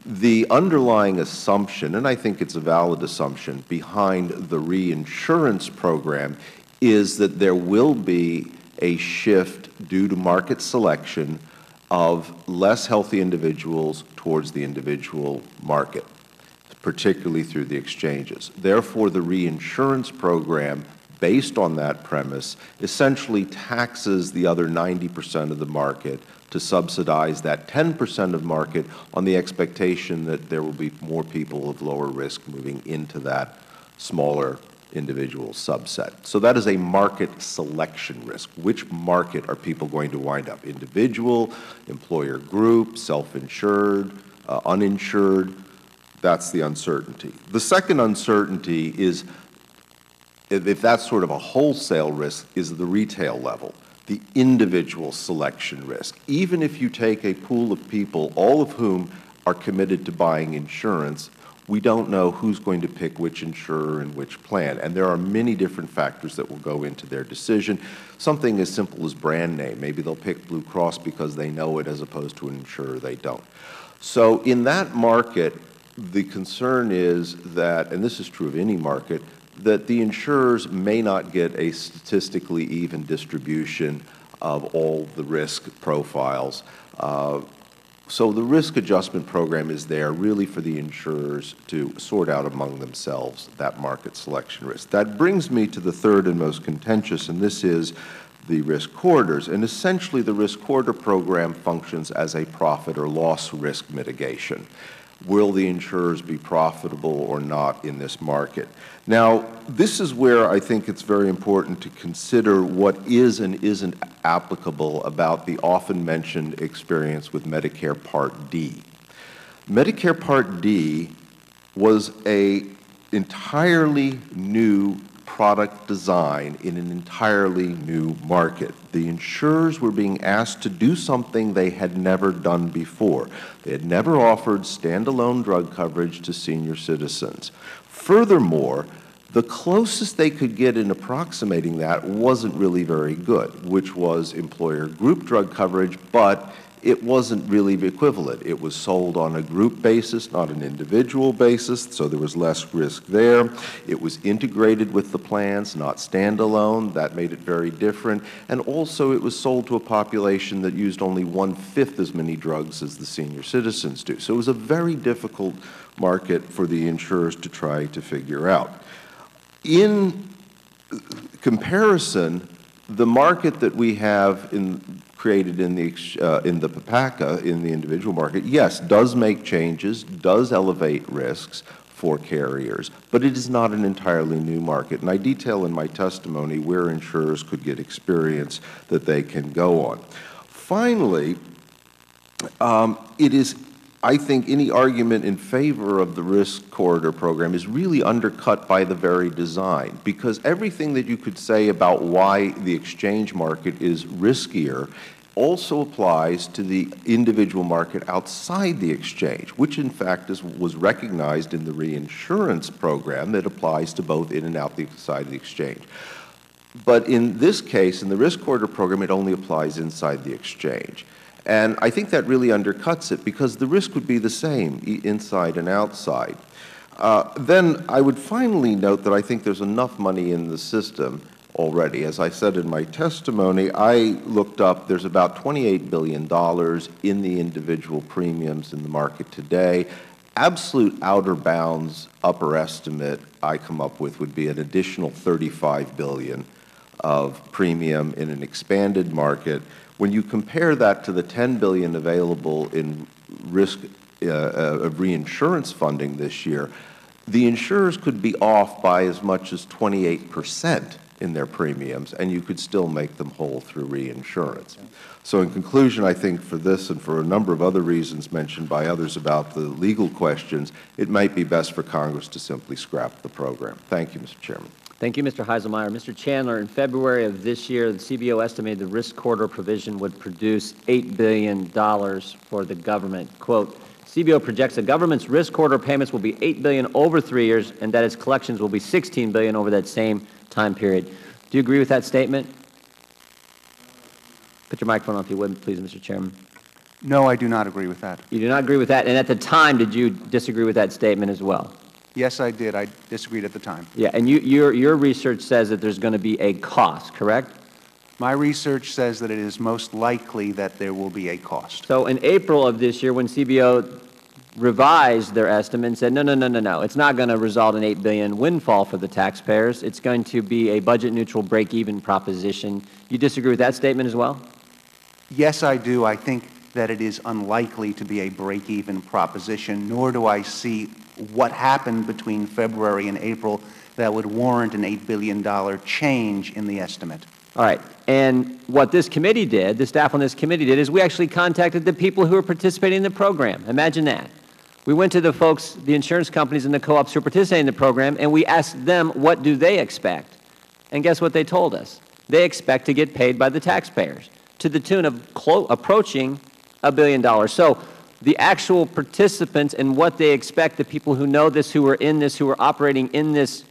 Speaker 9: The underlying assumption, and I think it's a valid assumption, behind the reinsurance program is that there will be a shift due to market selection of less healthy individuals towards the individual market, particularly through the exchanges. Therefore, the reinsurance program, based on that premise, essentially taxes the other 90% of the market to subsidize that 10% of market on the expectation that there will be more people of lower risk moving into that smaller individual subset. So that is a market selection risk. Which market are people going to wind up? Individual, employer group, self-insured, uninsured? That's the uncertainty. The second uncertainty is, if that's sort of a wholesale risk, is the retail level, the individual selection risk. Even if you take a pool of people, all of whom are committed to buying insurance, we don't know who's going to pick which insurer and which plan. And there are many different factors that will go into their decision. Something as simple as brand name. Maybe they'll pick Blue Cross because they know it as opposed to an insurer they don't. So in that market, the concern is that, and this is true of any market, that the insurers may not get a statistically even distribution of all the risk profiles. So the risk adjustment program is there really for the insurers to sort out among themselves that market selection risk. That brings me to the third and most contentious, and this is the risk corridors. And essentially the risk corridor program functions as a profit or loss risk mitigation. Will the insurers be profitable or not in this market? Now, this is where I think it's very important to consider what is and isn't applicable about the often mentioned experience with Medicare Part D. Medicare Part D was an entirely new product design in an entirely new market. The insurers were being asked to do something they had never done before. They had never offered standalone drug coverage to senior citizens. Furthermore, the closest they could get in approximating that wasn't really very good, which was employer group drug coverage, but it wasn't really the equivalent. It was sold on a group basis, not an individual basis, so there was less risk there. It was integrated with the plans, not standalone. That made it very different. And also it was sold to a population that used only 1/5 as many drugs as the senior citizens do. So it was a very difficult market for the insurers to try to figure out. In comparison, the market that we have created in the PPACA, in the individual market, yes, does make changes, does elevate risks for carriers, but it is not an entirely new market. And I detail in my testimony where insurers could get experience that they can go on. Finally, it is, I think, any argument in favor of the risk corridor program is really undercut by the very design, because everything that you could say about why the exchange market is riskier also applies to the individual market outside the exchange, which in fact was recognized in the reinsurance program that applies to both in and outside the exchange. But in this case, in the risk corridor program, it only applies inside the exchange. And I think that really undercuts it, because the risk would be the same inside and outside. Then I would finally note that I think there's enough money in the system already. As I said in my testimony, I looked up, there's about $28 billion in the individual premiums in the market today. Absolute outer bounds upper estimate I come up with would be an additional $35 billion of premium in an expanded market. When you compare that to the $10 billion available in risk of reinsurance funding this year, the insurers could be off by as much as 28% in their premiums, and you could still make them whole through reinsurance. So in conclusion, I think for this and for a number of other reasons mentioned by others about the legal questions, it might be best for Congress to simply scrap the program. Thank you, Mr. Chairman.
Speaker 1: Thank you, Mr. Heiselmeyer. Mr. Chandler, in February of this year, the CBO estimated the risk corridor provision would produce $8 billion for the government. Quote, CBO projects the government's risk corridor payments will be $8 billion over 3 years and that its collections will be $16 billion over that same time period. Do you agree with that statement? Put your microphone on if you would, please, Mr. Chairman.
Speaker 7: No, I do not agree with that.
Speaker 1: You do not agree with that, and at the time, did you disagree with that statement as well?
Speaker 7: Yes, I did. I disagreed at the time.
Speaker 1: Yeah, and your research says that there's going to be a cost, correct?
Speaker 7: My research says that it is most likely that there will be a cost.
Speaker 1: So in April of this year, when CBO revised their estimate and said, no, it's not going to result in $8 billion windfall for the taxpayers. It's going to be a budget-neutral break-even proposition. You disagree with that statement as well?
Speaker 7: Yes, I do. I think that it is unlikely to be a break-even proposition, nor do I see what happened between February and April that would warrant an $8 billion change in the estimate.
Speaker 1: All right. And what this committee did, the staff on this committee did, is we actually contacted the people who are participating in the program. Imagine that. We went to the folks, the insurance companies and the co-ops who are participating in the program, and we asked them what do they expect. And guess what they told us? They expect to get paid by the taxpayers to the tune of approaching $1 billion. So the actual participants and what they expect, the people who know this, who are in this, who are operating in this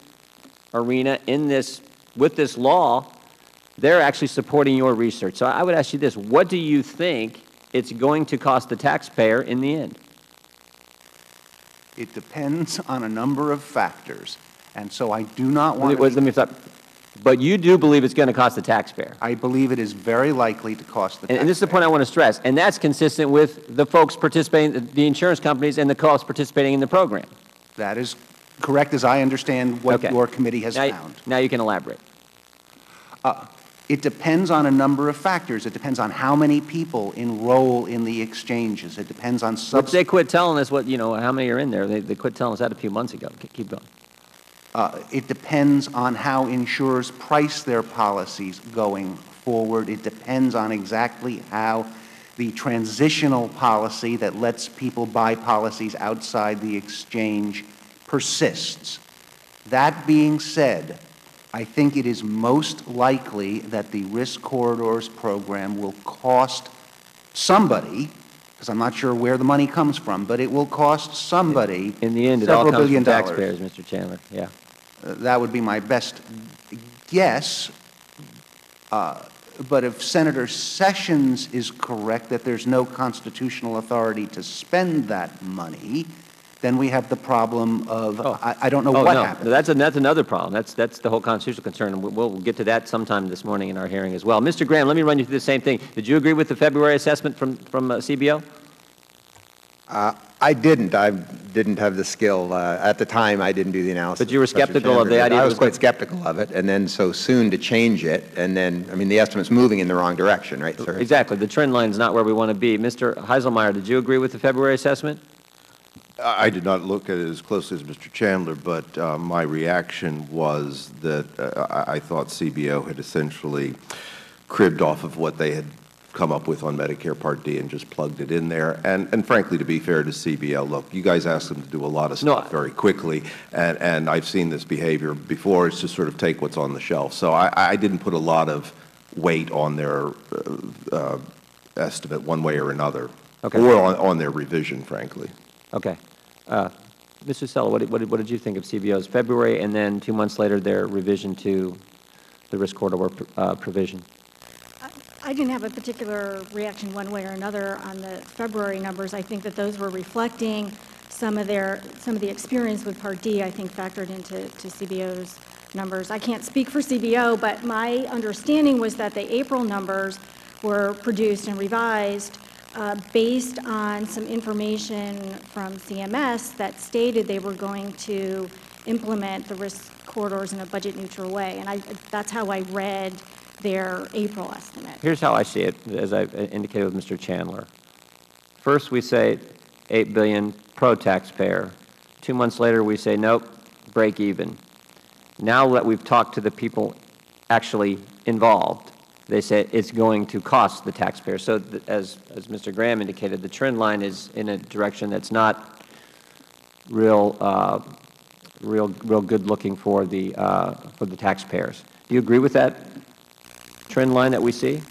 Speaker 1: arena, with this law, they're actually supporting your research. So I would ask you this, what do you think it's going to cost the taxpayer in the end?
Speaker 7: It depends on a number of factors. And so I do not want
Speaker 1: Let me stop. But you do believe it's going to cost the taxpayer.
Speaker 7: I believe it is very likely to cost the taxpayer.
Speaker 1: And this is the point I want to stress, and that's consistent with the folks participating, the insurance companies and the co-ops participating in the program.
Speaker 7: That is correct, as I understand what your committee has found.
Speaker 1: Now you can elaborate.
Speaker 7: It depends on a number of factors. It depends on how many people enroll in the exchanges. It depends on
Speaker 1: Which they quit telling us what, how many are in there. They quit telling us that a few months ago. Keep going.
Speaker 7: It depends on how insurers price their policies going forward. It depends on exactly how the transitional policy that lets people buy policies outside the exchange persists. That being said, I think it is most likely that the Risk Corridors program will cost somebody, because I'm not sure where the money comes from, but it will cost somebody
Speaker 1: in the end, it all comes from taxpayers, Mr. Chandler. Yeah.
Speaker 7: That would be my best guess. But if Senator Sessions is correct that there's no constitutional authority to spend that money, then we have the problem of I don't know what happened.
Speaker 1: That's another problem. That's the whole constitutional concern, and we'll get to that sometime this morning in our hearing as well. Mr. Graham, let me run you through the same thing. Did you agree with the February assessment from CBO?
Speaker 6: I didn't. I didn't have the skill. At the time, I didn't do the analysis.
Speaker 1: But you were skeptical of the idea?
Speaker 6: I was quite skeptical of it, and then so soon to change it, and then, I mean, the estimate's moving in the wrong direction, right, sir?
Speaker 1: Exactly. The trend line is not where we want to be. Mr. Heiselmeyer, did you agree with the February assessment?
Speaker 9: I did not look at it as closely as Mr. Chandler, but my reaction was that I thought CBO had essentially cribbed off of what they had come up with on Medicare Part D and just plugged it in there. And frankly, to be fair to CBO, look, you guys asked them to do a lot of stuff very quickly, and I've seen this behavior before. It's just sort of take what's on the shelf. So I didn't put a lot of weight on their estimate one way or another, or on their revision, frankly.
Speaker 1: Okay. Mr. Sella, what did you think of CBO's February and then 2 months later their revision to the risk corridor provision?
Speaker 8: I didn't have a particular reaction one way or another on the February numbers. I think that those were reflecting some of the experience with Part D, I think, factored into CBO's numbers. I can't speak for CBO, but my understanding was that the April numbers were produced and revised based on some information from CMS that stated they were going to implement the risk corridors in a budget-neutral way, and that's how I read their April estimate.
Speaker 1: Here's how I see it, as I indicated with Mr. Chandler. First, we say $8 billion pro-taxpayer. 2 months later, we say, nope, break even. Now that we've talked to the people actually involved, they say it's going to cost the taxpayer. So as Mr. Graham indicated, the trend line is in a direction that's not real good looking for the taxpayers. Do you agree with that trend line that we see?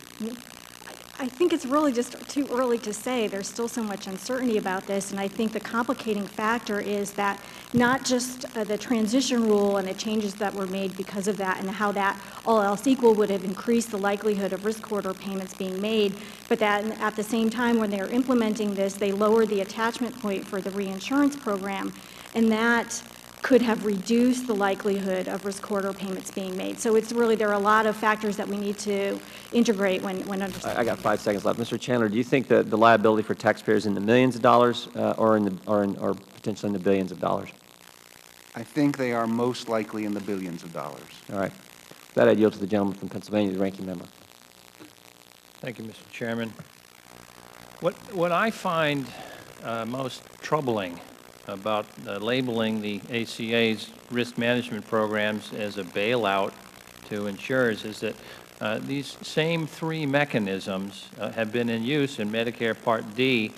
Speaker 8: I think it's really just too early to say. There's still so much uncertainty about this, and I think the complicating factor is that not just the transition rule and the changes that were made because of that and how that, all else equal, would have increased the likelihood of risk corridor payments being made, but that at the same time when they are implementing this, they lowered the attachment point for the reinsurance program, and that could have reduced the likelihood of risk corridor payments being made. So it's really, there are a lot of factors that we need to integrate when understanding.
Speaker 1: I got 5 seconds left. Mr. Chandler, do you think that the liability for taxpayers in the millions of dollars or potentially in the billions of dollars?
Speaker 7: I think they are most likely in the billions of dollars.
Speaker 1: All right. With that, I yield to the gentleman from Pennsylvania, the ranking member.
Speaker 2: Thank you, Mr. Chairman. What I find most troubling about labeling the ACA's risk management programs as a bailout to insurers is that these same three mechanisms have been in use in Medicare Part D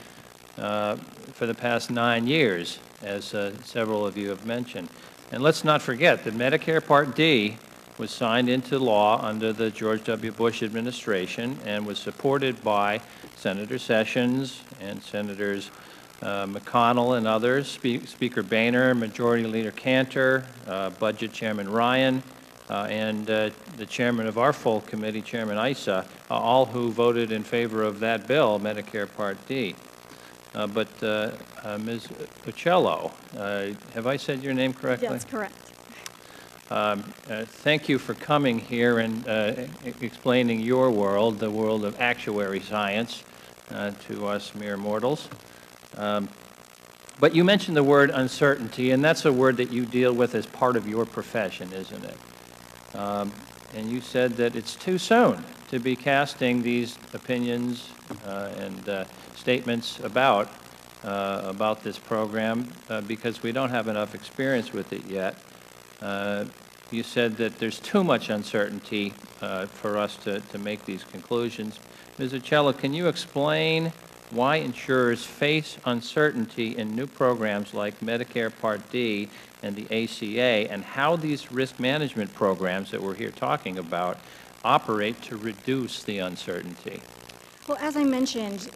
Speaker 2: for the past 9 years, as several of you have mentioned. And let's not forget that Medicare Part D was signed into law under the George W. Bush administration and was supported by Senator Sessions and Senators McConnell and others, Speaker Boehner, Majority Leader Cantor, Budget Chairman Ryan, and the chairman of our full committee, Chairman Issa, all who voted in favor of that bill, Medicare Part D. But Ms. Uccello, have I said your name correctly?
Speaker 8: That's correct.
Speaker 2: Thank you for coming here and explaining your world, the world of actuary science, to us mere mortals. But you mentioned the word uncertainty, and that's a word that you deal with as part of your profession, isn't it? And you said that it's too soon to be casting these opinions and statements about this program because we don't have enough experience with it yet. You said that there's too much uncertainty for us to make these conclusions. Ms. Uccello, can you explain why insurers face uncertainty in new programs like Medicare Part D and the ACA, and how these risk management programs that we're here talking about operate to reduce the uncertainty?
Speaker 8: Well, as I mentioned,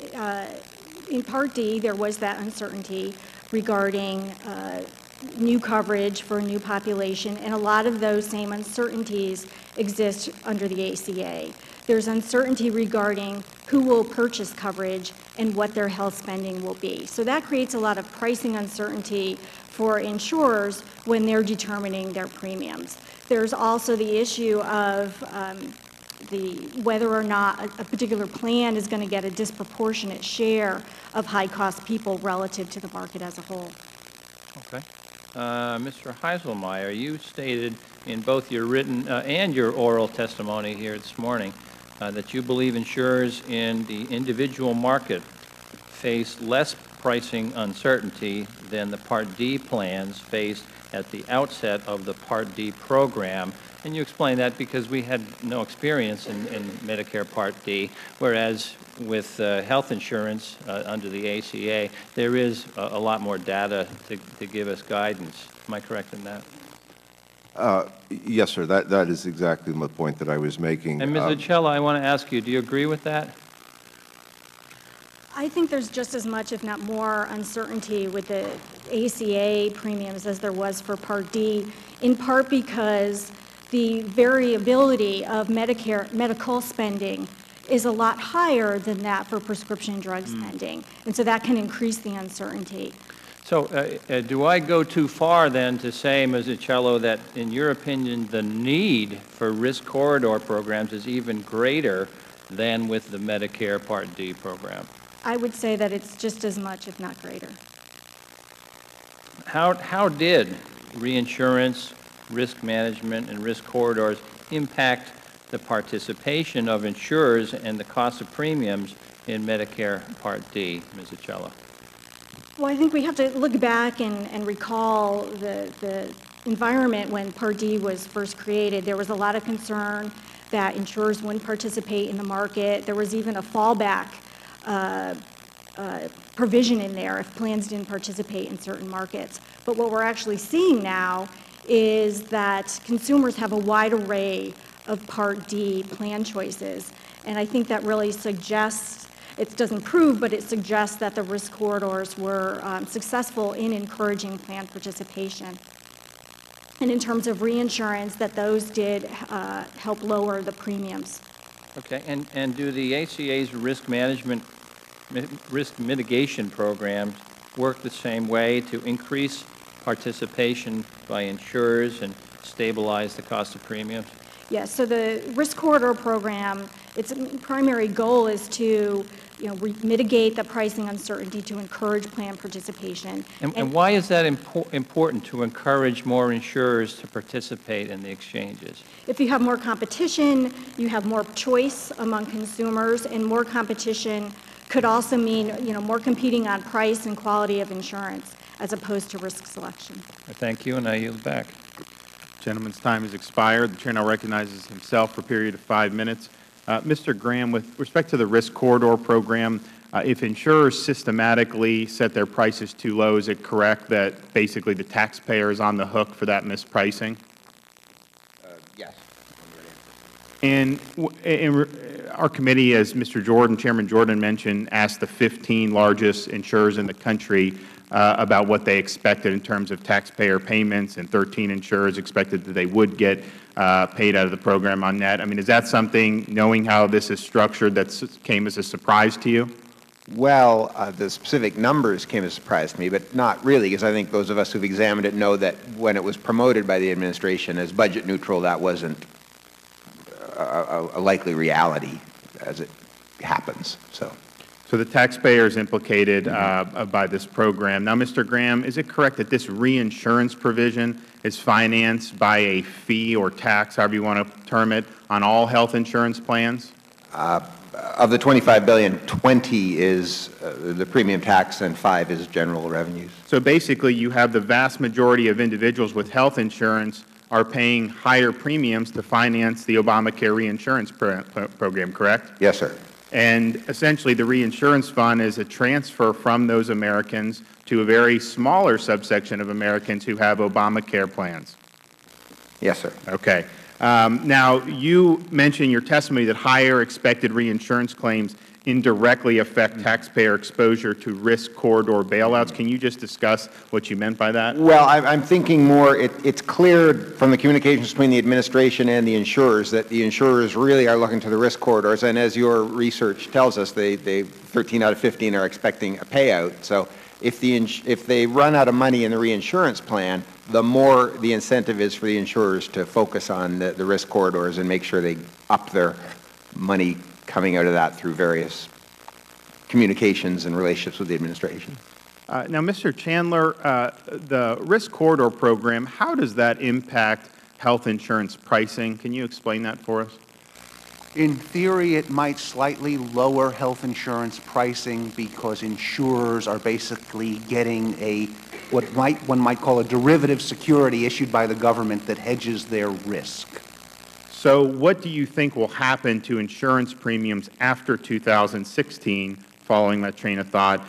Speaker 8: in Part D, there was that uncertainty regarding new coverage for a new population, and a lot of those same uncertainties exist under the ACA. There's uncertainty regarding who will purchase coverage and what their health spending will be. So that creates a lot of pricing uncertainty for insurers when they're determining their premiums. There's also the issue of whether or not a particular plan is going to get a disproportionate share of high-cost people relative to the market as a whole.
Speaker 2: Okay. Mr. Heiselmeyer, you stated in both your written and your oral testimony here this morning that you believe insurers in the individual market face less pricing uncertainty than the Part D plans faced at the outset of the Part D program. And you explained that because we had no experience in Medicare Part D, whereas with health insurance under the ACA, there is a lot more data to give us guidance. Am I correct in that?
Speaker 9: Yes, sir. That is exactly the point that I was making.
Speaker 2: And Ms. Uccello, I want to ask you, do you agree with that?
Speaker 8: I think there's just as much, if not more, uncertainty with the ACA premiums as there was for Part D, in part because the variability of medical spending is a lot higher than that for prescription drug spending, and so that can increase the uncertainty.
Speaker 2: So do I go too far then to say, Ms. Uccello, that in your opinion the need for risk corridor programs is even greater than with the Medicare Part D program?
Speaker 8: I would say that it's just as much, if not greater.
Speaker 2: How did reinsurance, risk management, and risk corridors impact the participation of insurers and the cost of premiums in Medicare Part D, Ms. Uccello?
Speaker 8: Well, I think we have to look back and recall the environment when Part D was first created. There was a lot of concern that insurers wouldn't participate in the market. There was even a fallback provision in there if plans didn't participate in certain markets. But what we're actually seeing now is that consumers have a wide array of Part D plan choices. And I think that really suggests, it doesn't prove, but it suggests that the risk corridors were successful in encouraging plan participation. And in terms of reinsurance, that those did help lower the premiums.
Speaker 2: Okay, and do the ACA's risk mitigation programs work the same way to increase participation by insurers and stabilize the cost of premiums?
Speaker 8: Yes, so the risk corridor program, its primary goal is to mitigate the pricing uncertainty to encourage plan participation.
Speaker 2: And why is that important to encourage more insurers to participate in the exchanges?
Speaker 8: If you have more competition, you have more choice among consumers, and more competition could also mean more competing on price and quality of insurance as opposed to risk selection.
Speaker 2: Thank you, and I yield back.
Speaker 10: Gentleman's time has expired. The Chair now recognizes himself for a period of 5 minutes. Mr. Graham, with respect to the risk corridor program, if insurers systematically set their prices too low, is it correct that basically the taxpayer is on the hook for that mispricing?
Speaker 6: Yes.
Speaker 10: And our committee, as Mr. Jordan, Chairman Jordan mentioned, asked the 15 largest insurers in the country about what they expected in terms of taxpayer payments, and 13 insurers expected that they would get paid out of the program on net. I mean, is that something, knowing how this is structured, that came as a surprise to you?
Speaker 6: Well, the specific numbers came as a surprise to me, but not really, because I think those of us who've examined it know that when it was promoted by the administration as budget neutral, that wasn't a likely reality as it happens. So
Speaker 10: the taxpayer is implicated by this program. Now, Mr. Graham, is it correct that this reinsurance provision is financed by a fee or tax, however you want to term it, on all health insurance plans?
Speaker 6: Of the $25 billion, 20 is the premium tax and 5 is general revenues.
Speaker 10: So basically, you have the vast majority of individuals with health insurance are paying higher premiums to finance the Obamacare reinsurance program, correct?
Speaker 6: Yes, sir.
Speaker 10: And essentially, the reinsurance fund is a transfer from those Americans to a very smaller subsection of Americans who have Obamacare plans.
Speaker 6: Yes, sir.
Speaker 10: Okay. Now, you mentioned in your testimony that higher expected reinsurance claims indirectly affect taxpayer exposure to risk corridor bailouts. Can you just discuss what you meant by that?
Speaker 6: Well, I'm thinking more, it's clear from the communications between the administration and the insurers that the insurers really are looking to the risk corridors, and as your research tells us, 13 out of 15 are expecting a payout. So if they run out of money in the reinsurance plan, the more the incentive is for the insurers to focus on the risk corridors and make sure they up their money coming out of that through various communications and relationships with the administration.
Speaker 10: Now, Mr. Chandler, the risk corridor program, how does that impact health insurance pricing? Can you explain that for us?
Speaker 7: In theory, it might slightly lower health insurance pricing because insurers are basically getting what one might call a derivative security issued by the government that hedges their risk.
Speaker 10: So what do you think will happen to insurance premiums after 2016, following that train of thought,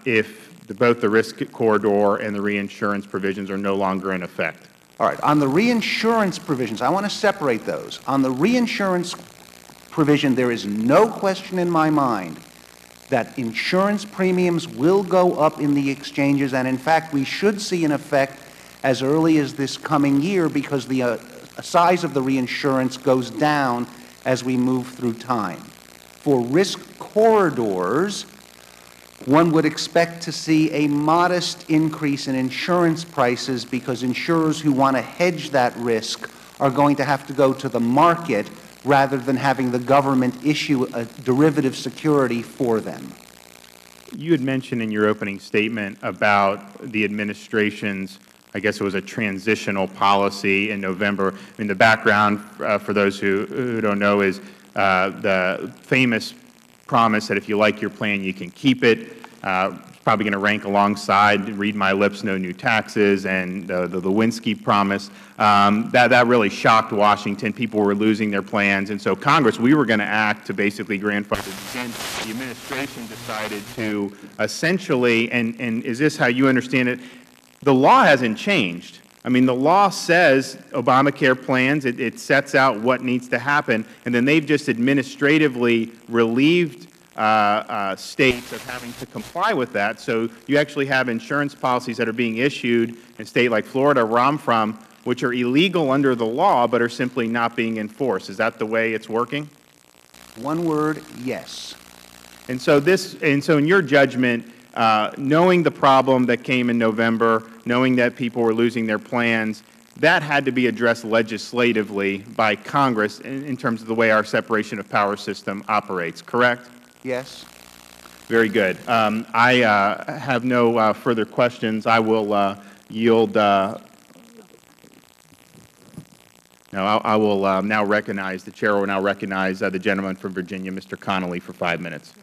Speaker 10: if both the risk corridor and the reinsurance provisions are no longer in effect?
Speaker 7: All right. On the reinsurance provisions, I want to separate those. On the reinsurance provision, there is no question in my mind that insurance premiums will go up in the exchanges, and in fact, we should see an effect as early as this coming year because the size of the reinsurance goes down as we move through time. For risk corridors, one would expect to see a modest increase in insurance prices because insurers who want to hedge that risk are going to have to go to the market rather than having the government issue a derivative security for them.
Speaker 10: You had mentioned in your opening statement about the administration's, I guess it was a transitional policy in November. I mean, the background, for those who don't know, is the famous promise that if you like your plan, you can keep it. It's probably going to rank alongside read my lips, no new taxes, and the Lewinsky promise. That really shocked Washington. People were losing their plans. And so Congress, we were going to act to basically grandfather. Again, the administration decided to essentially, and is this how you understand it, the law hasn't changed. I mean, the law says Obamacare plans, it sets out what needs to happen, and then they've just administratively relieved states of having to comply with that. So you actually have insurance policies that are being issued in a state like Florida, where I'm from, which are illegal under the law but are simply not being enforced. Is that the way it's working?
Speaker 7: One word, yes.
Speaker 10: And so in your judgment, knowing the problem that came in November, knowing that people were losing their plans, that had to be addressed legislatively by Congress in terms of the way our separation of power system operates, correct?
Speaker 7: Yes.
Speaker 10: Very good. I have no further questions. I will yield. I will now recognize, the Chair will now recognize the gentleman from Virginia, Mr. Connolly, for 5 minutes.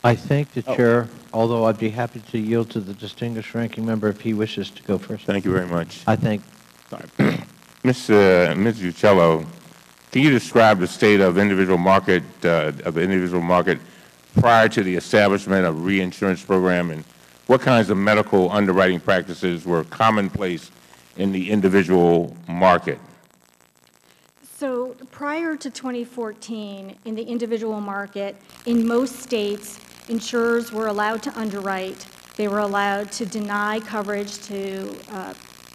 Speaker 4: I thank the Chair, although I'd be happy to yield to the distinguished ranking member if he wishes to go first.
Speaker 3: Thank you very much.
Speaker 4: I thank.
Speaker 3: Ms. Uccello, can you describe the state of the individual market prior to the establishment of reinsurance program, and what kinds of medical underwriting practices were commonplace in the individual market?
Speaker 8: So prior to 2014, in the individual market, in most states, insurers were allowed to underwrite. They were allowed to deny coverage to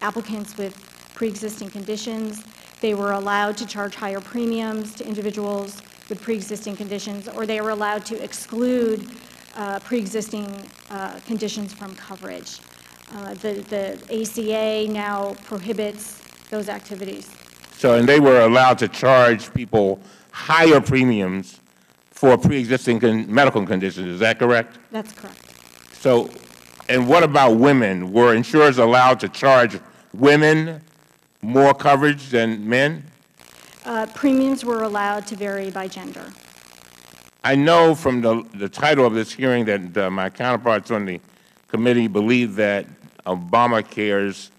Speaker 8: applicants with pre-existing conditions. They were allowed to charge higher premiums to individuals with pre-existing conditions, or they were allowed to exclude pre-existing conditions from coverage. The ACA now prohibits those activities.
Speaker 3: So, and they were allowed to charge people higher premiums for pre-existing medical conditions, is that correct?
Speaker 8: That's correct.
Speaker 3: So, and what about women? Were insurers allowed to charge women more coverage than men?
Speaker 8: Premiums were allowed to vary by gender.
Speaker 3: I know from the title of this hearing that my counterparts on the committee believe that ObamaCare's,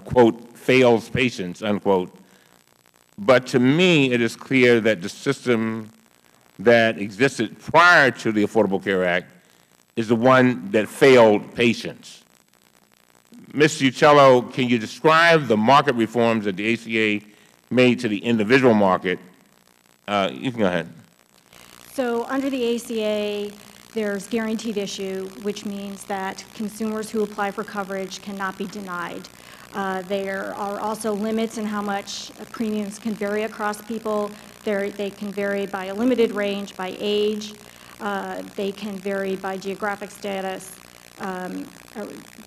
Speaker 3: quote, fails patients, unquote. But to me, it is clear that the system that existed prior to the Affordable Care Act is the one that failed patients. Mr. Uccello, can you describe the market reforms that the ACA made to the individual market? You can go ahead.
Speaker 8: So under the ACA, there's guaranteed issue, which means that consumers who apply for coverage cannot be denied. There are also limits in how much premiums can vary across people. They can vary by a limited range, by age. They can vary by geographic status,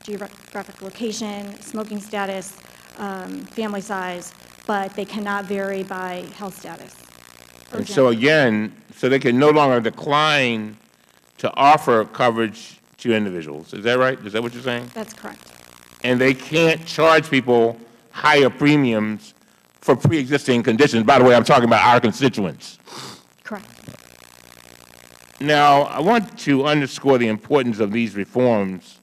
Speaker 8: geographic location, smoking status, family size, but they cannot vary by health status.
Speaker 3: And so again, so they can no longer decline to offer coverage to individuals. Is that right? Is that what you're saying?
Speaker 8: That's correct.
Speaker 3: And they can't charge people higher premiums for pre-existing conditions. By the way, I'm talking about our constituents.
Speaker 8: Correct.
Speaker 3: Now, I want to underscore the importance of these reforms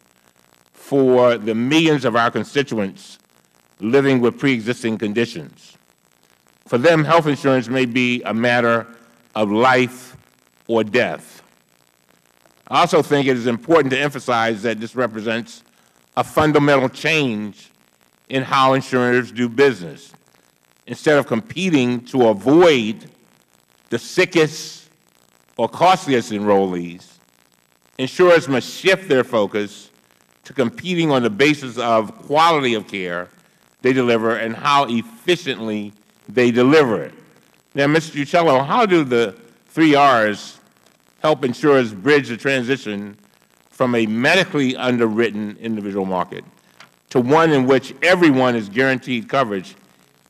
Speaker 3: for the millions of our constituents living with pre-existing conditions. For them, health insurance may be a matter of life or death. I also think it is important to emphasize that this represents a fundamental change in how insurers do business. Instead of competing to avoid the sickest or costliest enrollees, insurers must shift their focus to competing on the basis of quality of care they deliver and how efficiently they deliver it. Now, Mr. Uccello, how do the 3 Rs help insurers bridge the transition from a medically underwritten individual market to one in which everyone is guaranteed coverage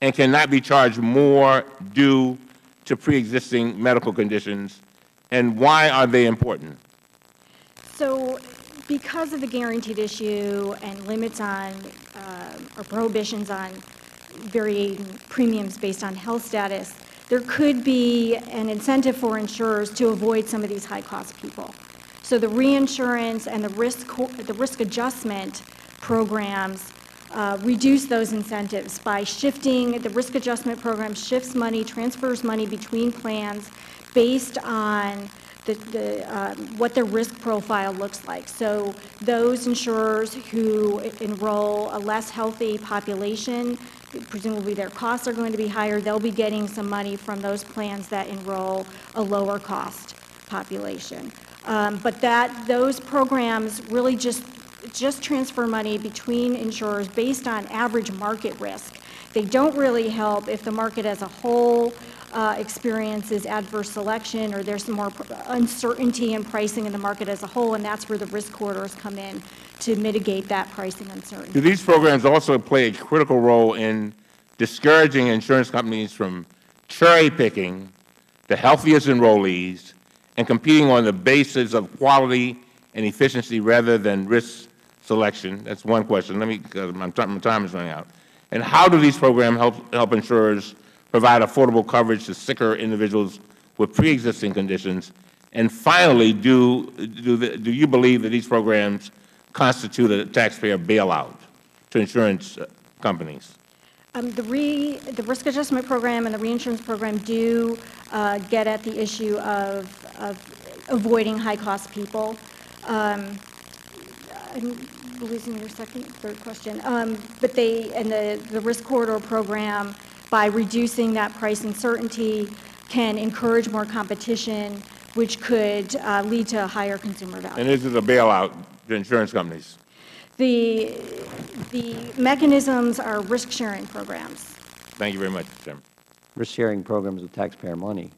Speaker 3: and cannot be charged more due to pre-existing medical conditions, and why are they important?
Speaker 8: So because of the guaranteed issue and limits on or prohibitions on varying premiums based on health status, there could be an incentive for insurers to avoid some of these high-cost people. So the reinsurance and the risk adjustment programs reduce those incentives by shifting. The risk adjustment program shifts money, transfers money between plans based on what their risk profile looks like. So those insurers who enroll a less healthy population, presumably their costs are going to be higher, they'll be getting some money from those plans that enroll a lower cost population. But those programs really just transfer money between insurers based on average market risk. They don't really help if the market as a whole experiences adverse selection or there's some more uncertainty in pricing in the market as a whole, and that's where the risk corridors come in to mitigate that pricing uncertainty.
Speaker 3: Do these programs also play a critical role in discouraging insurance companies from cherry-picking the healthiest enrollees and competing on the basis of quality and efficiency rather than risk selection? That's one question. Because my time is running out. And how do these programs help insurers provide affordable coverage to sicker individuals with pre-existing conditions? And finally, do you believe that these programs constitute a taxpayer bailout to insurance companies?
Speaker 8: The risk adjustment program and the reinsurance program do get at the issue of avoiding high-cost people. I'm losing your third question. But the risk corridor program, by reducing that price uncertainty, can encourage more competition, which could lead to higher consumer value.
Speaker 3: And this is a bailout to insurance companies?
Speaker 8: The mechanisms are risk-sharing programs.
Speaker 3: Thank you very much, Mr. Chairman.
Speaker 1: Risk-sharing programs with taxpayer money.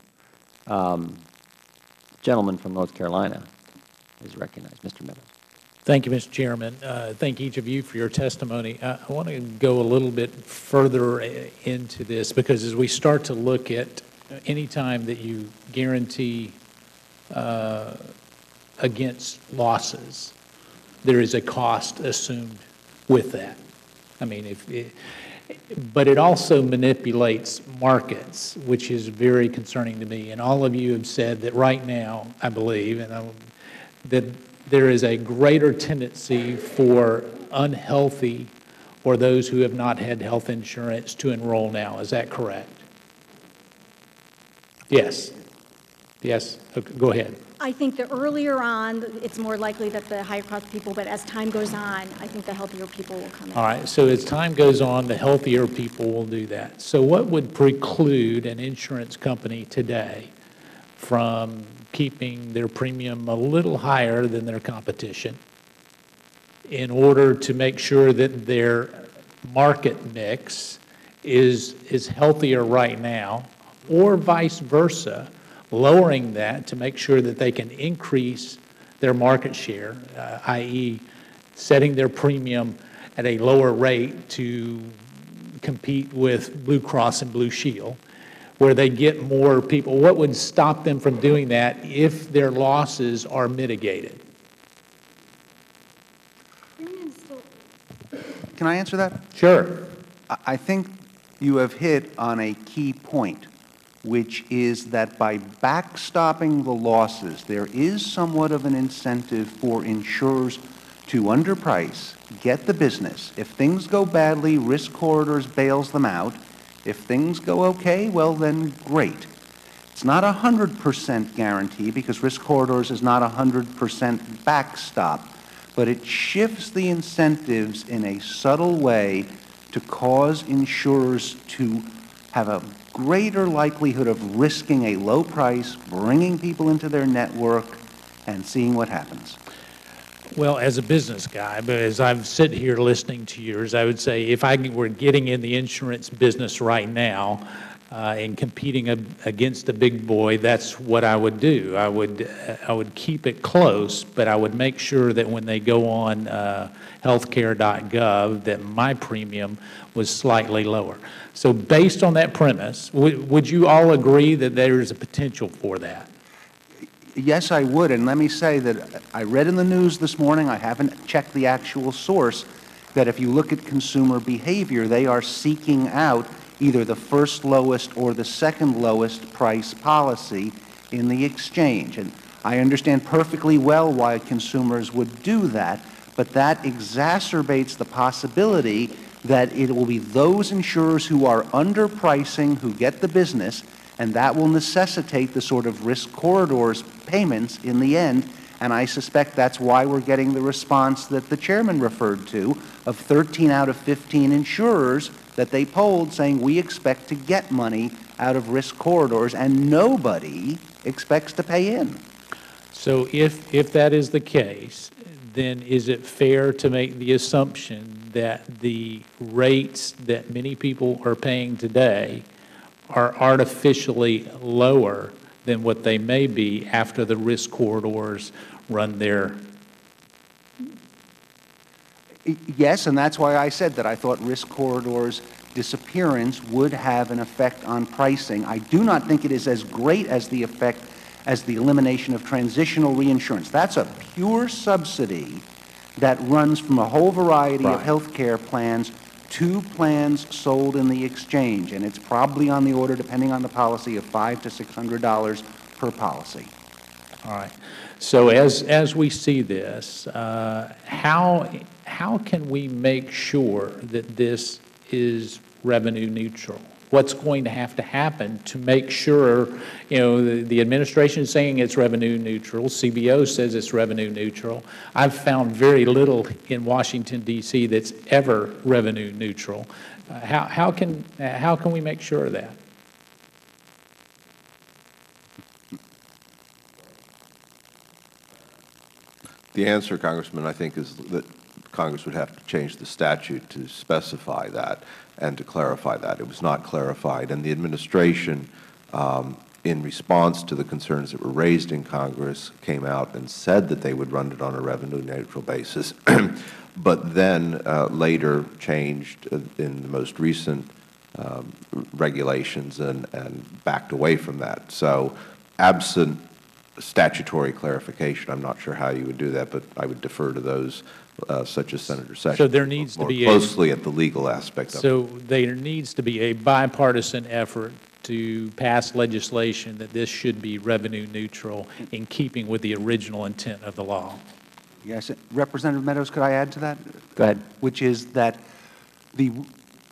Speaker 1: Gentleman from North Carolina. is recognized. Mr. Miller.
Speaker 11: Thank you, Mr. Chairman. Thank each of you for your testimony. I want to go a little bit further into this, because as we start to look at any time that you guarantee against losses, there is a cost assumed with that. I mean, but it also manipulates markets, which is very concerning to me. And all of you have said that right now, I believe, that there is a greater tendency for unhealthy or those who have not had health insurance to enroll now. Is that correct? Yes. Yes. Okay, go ahead.
Speaker 8: I think that earlier on, it's more likely that the higher cost people, but as time goes on, I think the healthier people will come in.
Speaker 11: All right. So as time goes on, the healthier people will do that. So what would preclude an insurance company today from keeping their premium a little higher than their competition in order to make sure that their market mix is healthier right now, or vice versa, lowering that to make sure that they can increase their market share, i.e. setting their premium at a lower rate to compete with Blue Cross and Blue Shield, where they get more people? What would stop them from doing that if their losses are mitigated?
Speaker 7: Can I answer that?
Speaker 11: Sure.
Speaker 7: I think you have hit on a key point, which is that by backstopping the losses, there is somewhat of an incentive for insurers to underprice, get the business. If things go badly, Risk Corridors bails them out. If things go okay, well then great. It's not a 100% guarantee, because Risk Corridors is not a 100% backstop, but it shifts the incentives in a subtle way to cause insurers to have a greater likelihood of risking a low price, bringing people into their network, and seeing what happens.
Speaker 11: Well, as a business guy, but as I'm sitting here listening to yours, I would say if I were getting in the insurance business right now and competing against a big boy, that's what I would do. I would keep it close, but I would make sure that when they go on healthcare.gov that my premium was slightly lower. So based on that premise, would you all agree that there is a potential for that?
Speaker 7: Yes, I would, and let me say that I read in the news this morning, I haven't checked the actual source, that if you look at consumer behavior, they are seeking out either the first lowest or the second lowest price policy in the exchange. And I understand perfectly well why consumers would do that, but that exacerbates the possibility that it will be those insurers who are underpricing who get the business, and that will necessitate the sort of Risk Corridors payments in the end. And I suspect that's why we're getting the response that the Chairman referred to of 13 out of 15 insurers that they polled saying we expect to get money out of Risk Corridors, and nobody expects to pay in.
Speaker 11: So if that is the case, then is it fair to make the assumption that the rates that many people are paying today are artificially lower than what they may be after the Risk Corridors run their?
Speaker 7: Yes, and that's why I said that I thought Risk Corridors' disappearance would have an effect on pricing. I do not think it is as great as the effect as the elimination of transitional reinsurance. That's a pure subsidy that runs from a whole variety of health care plans to plans sold in the exchange, and it's probably on the order, depending on the policy, of $500 to $600 per policy.
Speaker 11: All right. So as we see this, how can we make sure that this is revenue neutral? What's going to happen to make sure, the administration is saying it's revenue neutral, CBO says it's revenue neutral. I've found very little in Washington, D.C. that's ever revenue neutral. How can we make sure of that?
Speaker 9: The answer, Congressman, I think is that Congress would have to change the statute to specify that and to clarify that. It was not clarified, and the administration in response to the concerns that were raised in Congress, came out and said that they would run it on a revenue-neutral basis, but then later changed in the most recent regulations and backed away from that. So absent statutory clarification, I'm not sure how you would do that, but I would defer to those such as Senator Sessions.
Speaker 11: So there needs to be
Speaker 9: more closely at the legal aspect of it.
Speaker 11: So there needs to be a bipartisan effort to pass legislation that this should be revenue neutral in keeping with the original intent of the law.
Speaker 7: Yes, Representative Meadows, could I add to that?
Speaker 1: Go ahead.
Speaker 7: Which is that the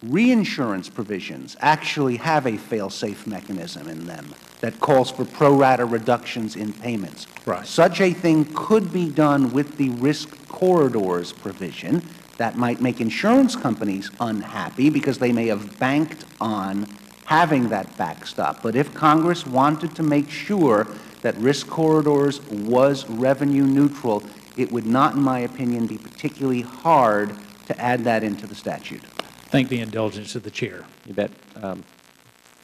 Speaker 7: reinsurance provisions actually have a fail-safe mechanism in them that calls for pro rata reductions in payments.
Speaker 11: Right.
Speaker 7: Such a thing could be done with the risk corridors provision. That might make insurance companies unhappy because they may have banked on having that backstop. But if Congress wanted to make sure that risk corridors was revenue neutral, it would not, in my opinion, be particularly hard to add that into the statute.
Speaker 11: Thank the indulgence of the Chair.
Speaker 1: You bet.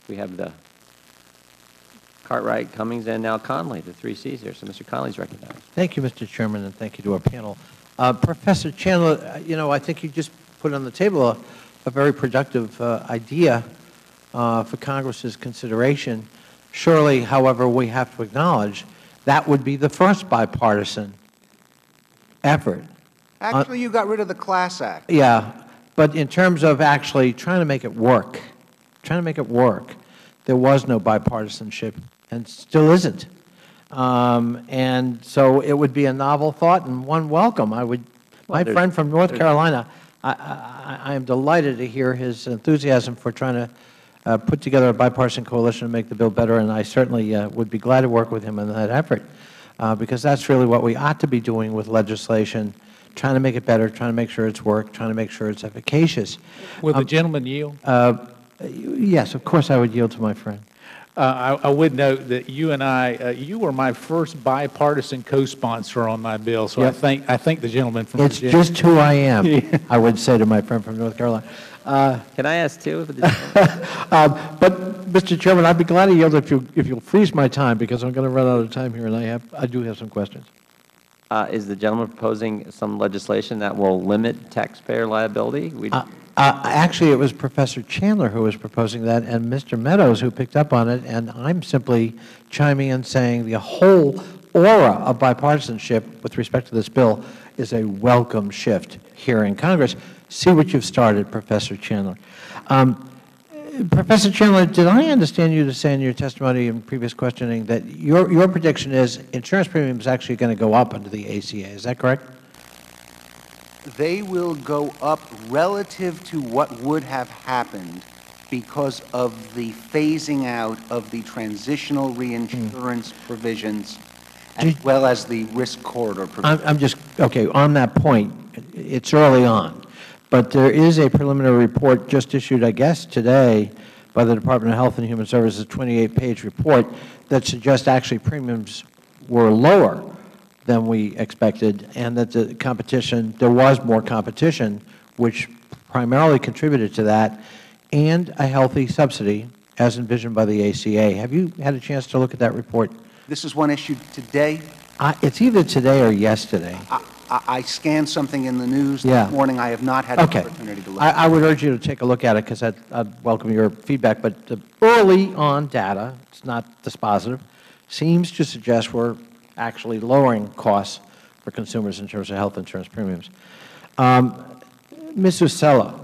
Speaker 1: We have the Cartwright, Cummings, and now Conley, the three Cs here. So Mr. Conley's recognized.
Speaker 4: Thank you, Mr. Chairman, and thank you to our panel. Professor Chandler, I think you just put on the table a very productive idea for Congress's consideration. Surely, however, we have to acknowledge that would be the first bipartisan effort.
Speaker 7: Actually, you got rid of the Class Act.
Speaker 4: Yeah, but in terms of actually trying to make it work, there was no bipartisanship and still isn't. And so it would be a novel thought and one welcome. My friend from North Carolina, I am delighted to hear his enthusiasm for trying to put together a bipartisan coalition to make the bill better, and I certainly would be glad to work with him in that effort, because that's really what we ought to be doing with legislation, trying to make it better, trying to make sure it's worked, trying to make sure it's efficacious.
Speaker 11: Will the gentleman yield?
Speaker 4: Yes, of course I would yield to my friend.
Speaker 11: I would note that you and you were my first bipartisan co-sponsor on my bill, so
Speaker 4: Yep.
Speaker 11: I thank the gentleman from
Speaker 4: It's
Speaker 11: Virginia.
Speaker 4: just who I am, I would say to my friend from North Carolina.
Speaker 1: Can I ask two?
Speaker 4: But, Mr. Chairman, I'd be glad to yield if you'll freeze my time, because I'm going to run out of time here, and I do have some questions.
Speaker 1: Is the gentleman proposing some legislation that will limit taxpayer liability?
Speaker 4: Actually, it was Professor Chandler who was proposing that, and Mr. Meadows who picked up on it, and I'm simply chiming in saying the whole aura of bipartisanship with respect to this bill is a welcome shift here in Congress. See what you've started, Professor Chandler. Professor Chandler, did I understand you to say in your testimony and previous questioning that your prediction is insurance premiums actually going to go up under the ACA? Is that correct?
Speaker 7: They will go up relative to what would have happened because of the phasing out of the transitional reinsurance provisions as well as the risk corridor provisions.
Speaker 4: Okay, on that point, it's early on, but there is a preliminary report just issued, I guess, today by the Department of Health and Human Services, a 28-page report that suggests actually premiums were lower than we expected, and that there was more competition, which primarily contributed to that, and a healthy subsidy as envisioned by the ACA. Have you had a chance to look at that report?
Speaker 7: This is one issued today.
Speaker 4: It's either today or yesterday.
Speaker 7: I scanned something in the news
Speaker 4: Yeah.
Speaker 7: this morning. I have not had an opportunity to look at it.
Speaker 4: I would urge you to take a look at it, because I'd welcome your feedback. But the early on data, it's not dispositive, seems to suggest we're actually lowering costs for consumers in terms of health insurance premiums. Ms. Uccello,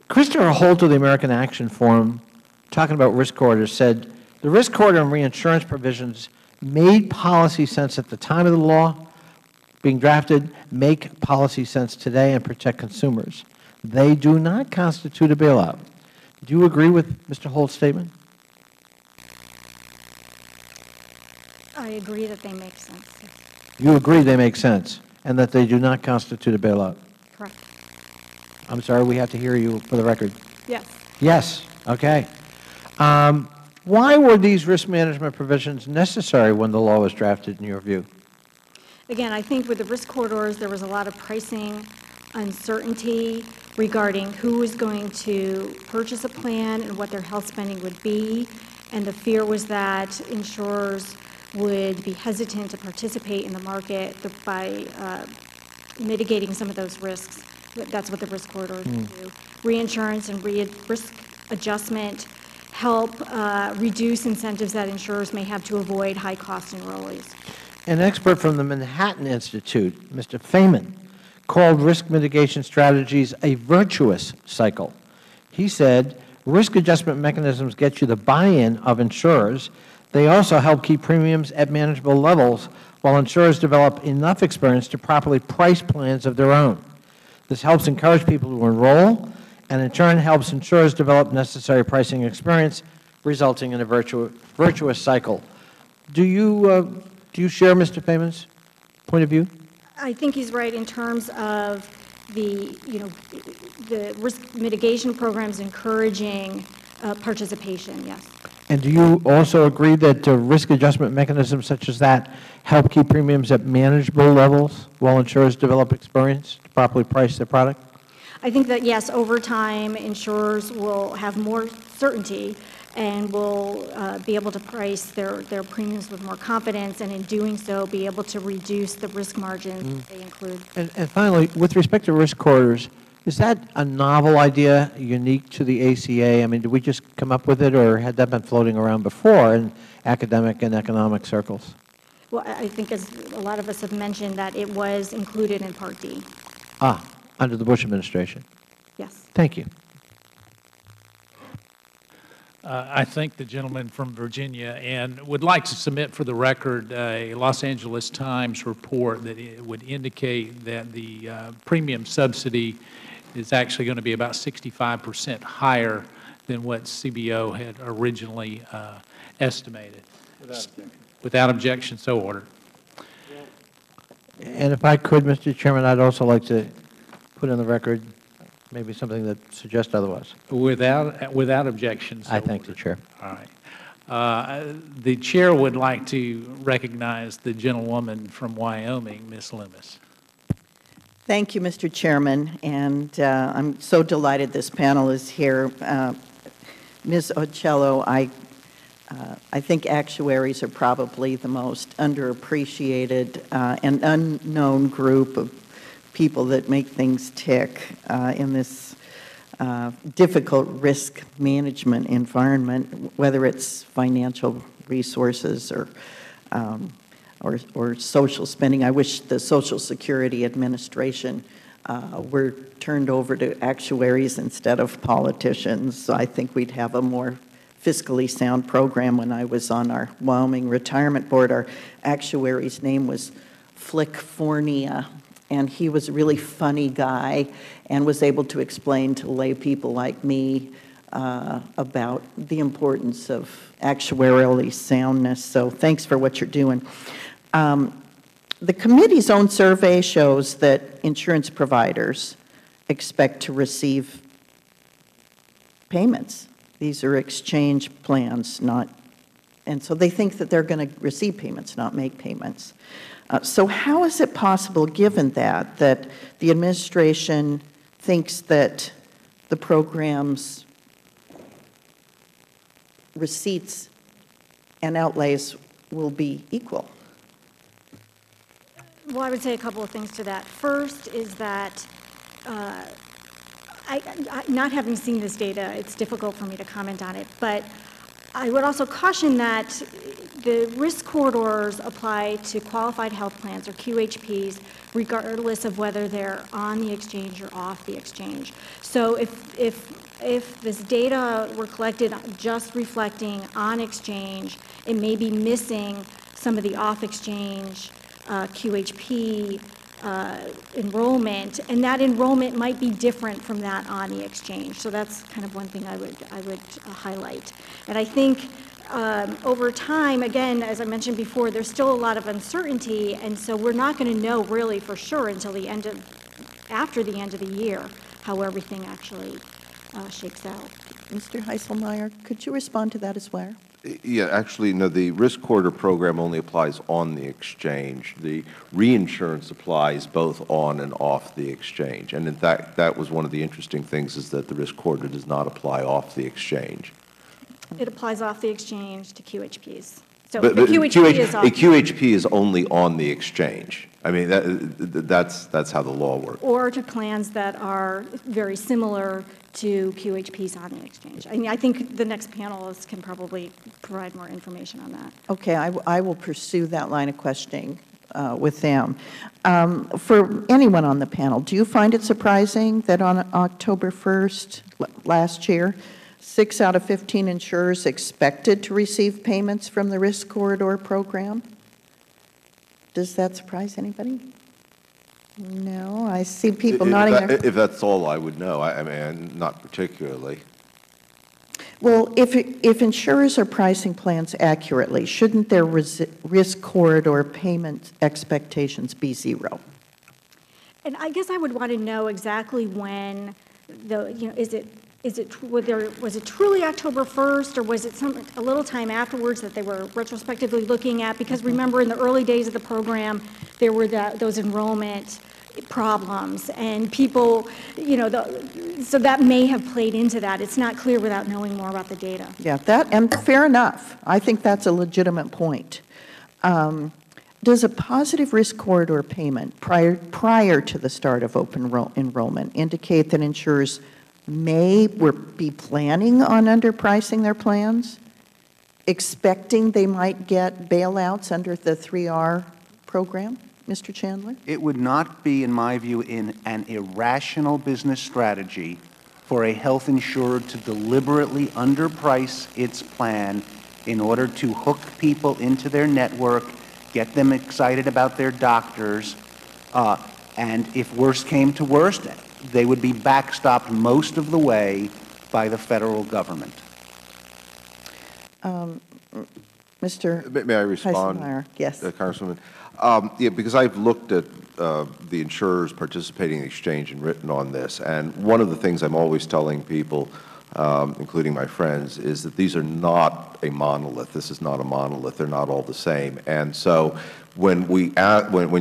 Speaker 4: Christopher Holt of the American Action Forum, talking about risk corridors, said, the risk corridor and reinsurance provisions made policy sense at the time of the law being drafted, make policy sense today, and protect consumers. They do not constitute a bailout. Do you agree with Mr. Holt's statement?
Speaker 8: I agree that they make sense.
Speaker 4: You agree they make sense, and that they do not constitute a bailout?
Speaker 8: Correct.
Speaker 4: I'm sorry, we have to hear you for the record.
Speaker 8: Yes.
Speaker 4: Yes, okay. Why were these risk management provisions necessary when the law was drafted, in your view?
Speaker 8: Again, I think with the risk corridors, there was a lot of pricing uncertainty regarding who was going to purchase a plan and what their health spending would be, and the fear was that insurers would be hesitant to participate in the market by mitigating some of those risks. That's what the risk corridors do. Reinsurance and risk adjustment help reduce incentives that insurers may have to avoid high-cost enrollees.
Speaker 4: An expert from the Manhattan Institute, Mr. Feynman, called risk mitigation strategies a virtuous cycle. He said, risk adjustment mechanisms get you the buy-in of insurers. They also help keep premiums at manageable levels while insurers develop enough experience to properly price plans of their own. This helps encourage people to enroll, and in turn helps insurers develop necessary pricing experience, resulting in a virtuous cycle. Do you share Mr. Feynman's point of view?
Speaker 8: I think he's right in terms of the risk mitigation programs encouraging participation, yes.
Speaker 4: And do you also agree that risk adjustment mechanisms such as that help keep premiums at manageable levels while insurers develop experience to properly price their product?
Speaker 8: I think that, yes, over time, insurers will have more certainty and will be able to price their premiums with more confidence, and in doing so, be able to reduce the risk margins they include.
Speaker 4: And finally, with respect to risk corridors, is that a novel idea unique to the ACA? I mean, did we just come up with it, or had that been floating around before in academic and economic circles?
Speaker 8: Well, I think, as a lot of us have mentioned, that it was included in Part D.
Speaker 4: Under the Bush administration.
Speaker 8: Yes.
Speaker 4: Thank you.
Speaker 11: I thank the gentleman from Virginia and would like to submit for the record a Los Angeles Times report that it would indicate that the premium subsidy is actually going to be about 65% higher than what CBO had originally estimated. Without objection, so ordered.
Speaker 4: And if I could, Mr. Chairman, I'd also like to put in the record maybe something that suggests otherwise.
Speaker 11: Without objection, so
Speaker 4: I thank the Chair.
Speaker 11: All right. The Chair would like to recognize the gentlewoman from Wyoming, Ms. Loomis.
Speaker 12: Thank you, Mr. Chairman, and I'm so delighted this panel is here. Ms. Ocello, I think actuaries are probably the most underappreciated and unknown group of people that make things tick in this difficult risk management environment, whether it's financial resources or social spending. I wish the Social Security Administration were turned over to actuaries instead of politicians. So I think we'd have a more fiscally sound program. When I was on our Wyoming Retirement Board, our actuary's name was Flick Fornia, and he was a really funny guy and was able to explain to lay people like me about the importance of actuarially soundness. So thanks for what you're doing. The committee's own survey shows that insurance providers expect to receive payments. These are exchange plans, and so they think that they're going to receive payments, not make payments. So how is it possible, given that the administration thinks that the program's receipts and outlays will be equal?
Speaker 8: Well, I would say a couple of things to that. First is that not having seen this data, it's difficult for me to comment on it, but I would also caution that the risk corridors apply to qualified health plans, or QHPs, regardless of whether they're on the exchange or off the exchange. So if this data were collected just reflecting on exchange, it may be missing some of the off-exchange QHP enrollment, and that enrollment might be different from that on the exchange. So that's kind of one thing I would highlight. And I think over time, again, as I mentioned before, there's still a lot of uncertainty, and so we're not going to know really for sure until after the end of the year how everything actually shakes out.
Speaker 12: Mr. Heiselmeyer, could you respond to that as well?
Speaker 9: Yeah, actually, no, the risk corridor program only applies on the exchange. The reinsurance applies both on and off the exchange. And in fact, that was one of the interesting things, is that the risk corridor does not apply off the exchange.
Speaker 8: It applies off the exchange to QHPs. So
Speaker 9: But
Speaker 8: the QHP is off.
Speaker 9: a QHP is only on the exchange. I mean, that's how the law works.
Speaker 8: Or to plans that are very similar to QHPs on the exchange. I mean, I think the next panelists can probably provide more information on that.
Speaker 12: Okay, I will pursue that line of questioning with them. For anyone on the panel, do you find it surprising that on October 1st last year, 6 out of 15 insurers expected to receive payments from the risk corridor program? Does that surprise anybody? No, I see people nodding their heads.
Speaker 9: If that's all I would know, I mean, not particularly.
Speaker 12: Well, if insurers are pricing plans accurately, shouldn't their risk corridor payment expectations be zero?
Speaker 8: And I guess I would want to know exactly when was it truly October 1st, or was it a little time afterwards that they were retrospectively looking at? Because remember, in the early days of the program, there were those enrollment problems, and people, so that may have played into that. It's not clear without knowing more about the data.
Speaker 12: Yeah, and fair enough. I think that's a legitimate point. Does a positive risk corridor payment prior to the start of open enrollment indicate that insurers may be planning on underpricing their plans, expecting they might get bailouts under the 3R program? Mr. Chandler?
Speaker 7: It would not be, in my view, an irrational business strategy for a health insurer to deliberately underprice its plan in order to hook people into their network, get them excited about their doctors, and if worse came to worst, they would be backstopped most of the way by the federal government.
Speaker 12: Mr.
Speaker 9: May I respond?
Speaker 12: Heiselmeyer? Yes.
Speaker 9: Congresswoman? Yeah, because I've looked at the insurers participating in the exchange and written on this, and one of the things I'm always telling people, including my friends, is that these are not a monolith. This is not a monolith. They're not all the same. And so when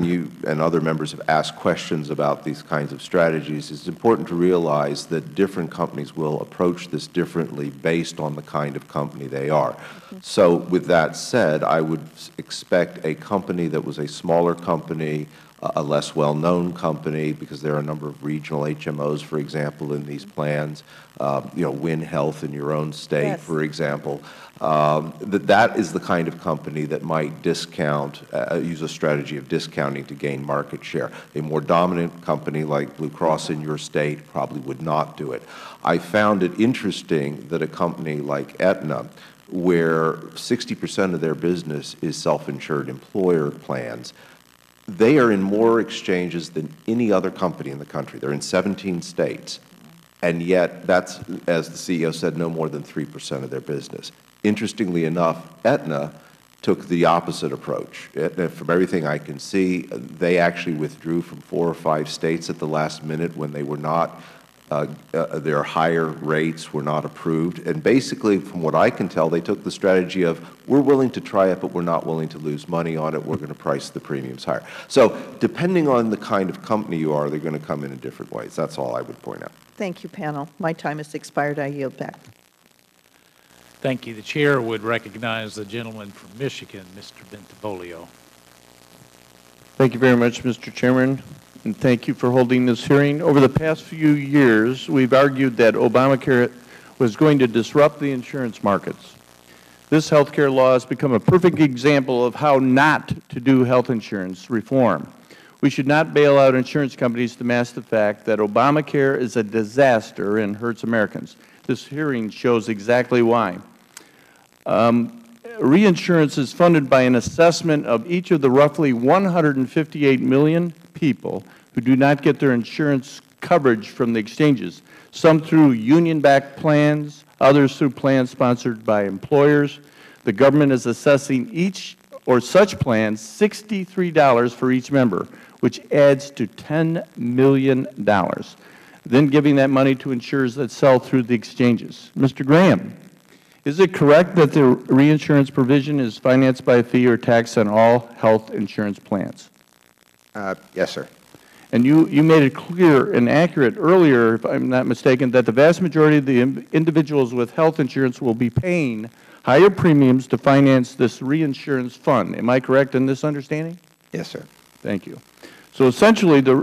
Speaker 9: you and other members have asked questions about these kinds of strategies, it's important to realize that different companies will approach this differently based on the kind of company they are. So with that said, I would expect a company that was a smaller company, a less well-known company, because there are a number of regional HMOs, for example, in these plans, Win Health in your own state, yes, for example, that is the kind of company that might discount, use a strategy of discounting to gain market share. A more dominant company like Blue Cross in your state probably would not do it. I found it interesting that a company like Aetna, where 60% of their business is self-insured employer plans, they are in more exchanges than any other company in the country. They're in 17 states, and yet that's, as the CEO said, no more than 3% of their business. Interestingly enough, Aetna took the opposite approach. Aetna, from everything I can see, they actually withdrew from 4 or 5 states at the last minute when they were not, their higher rates were not approved. And basically, from what I can tell, they took the strategy of, we're willing to try it, but we're not willing to lose money on it. We're going to price the premiums higher. So depending on the kind of company you are, they're going to come in different ways. That's all I would point out.
Speaker 12: Thank you, panel. My time has expired. I yield back.
Speaker 11: Thank you. The Chair would recognize the gentleman from Michigan, Mr. Bentivolio.
Speaker 13: Thank you very much, Mr. Chairman, and thank you for holding this hearing. Over the past few years, we've argued that Obamacare was going to disrupt the insurance markets. This health care law has become a perfect example of how not to do health insurance reform. We should not bail out insurance companies to mask the fact that Obamacare is a disaster and hurts Americans. This hearing shows exactly why. Reinsurance is funded by an assessment of each of the roughly 158 million people who do not get their insurance coverage from the exchanges, some through union-backed plans, others through plans sponsored by employers. The government is assessing each or such plans $63 for each member, which adds to $10 million. then giving that money to insurers that sell through the exchanges. Mr. Graham, is it correct that the reinsurance provision is financed by a fee or tax on all health insurance plans?
Speaker 6: Yes, sir.
Speaker 13: And you made it clear and accurate earlier, if I'm not mistaken, that the vast majority of the individuals with health insurance will be paying higher premiums to finance this reinsurance fund. Am I correct in this understanding?
Speaker 6: Yes, sir.
Speaker 13: Thank you. So essentially, the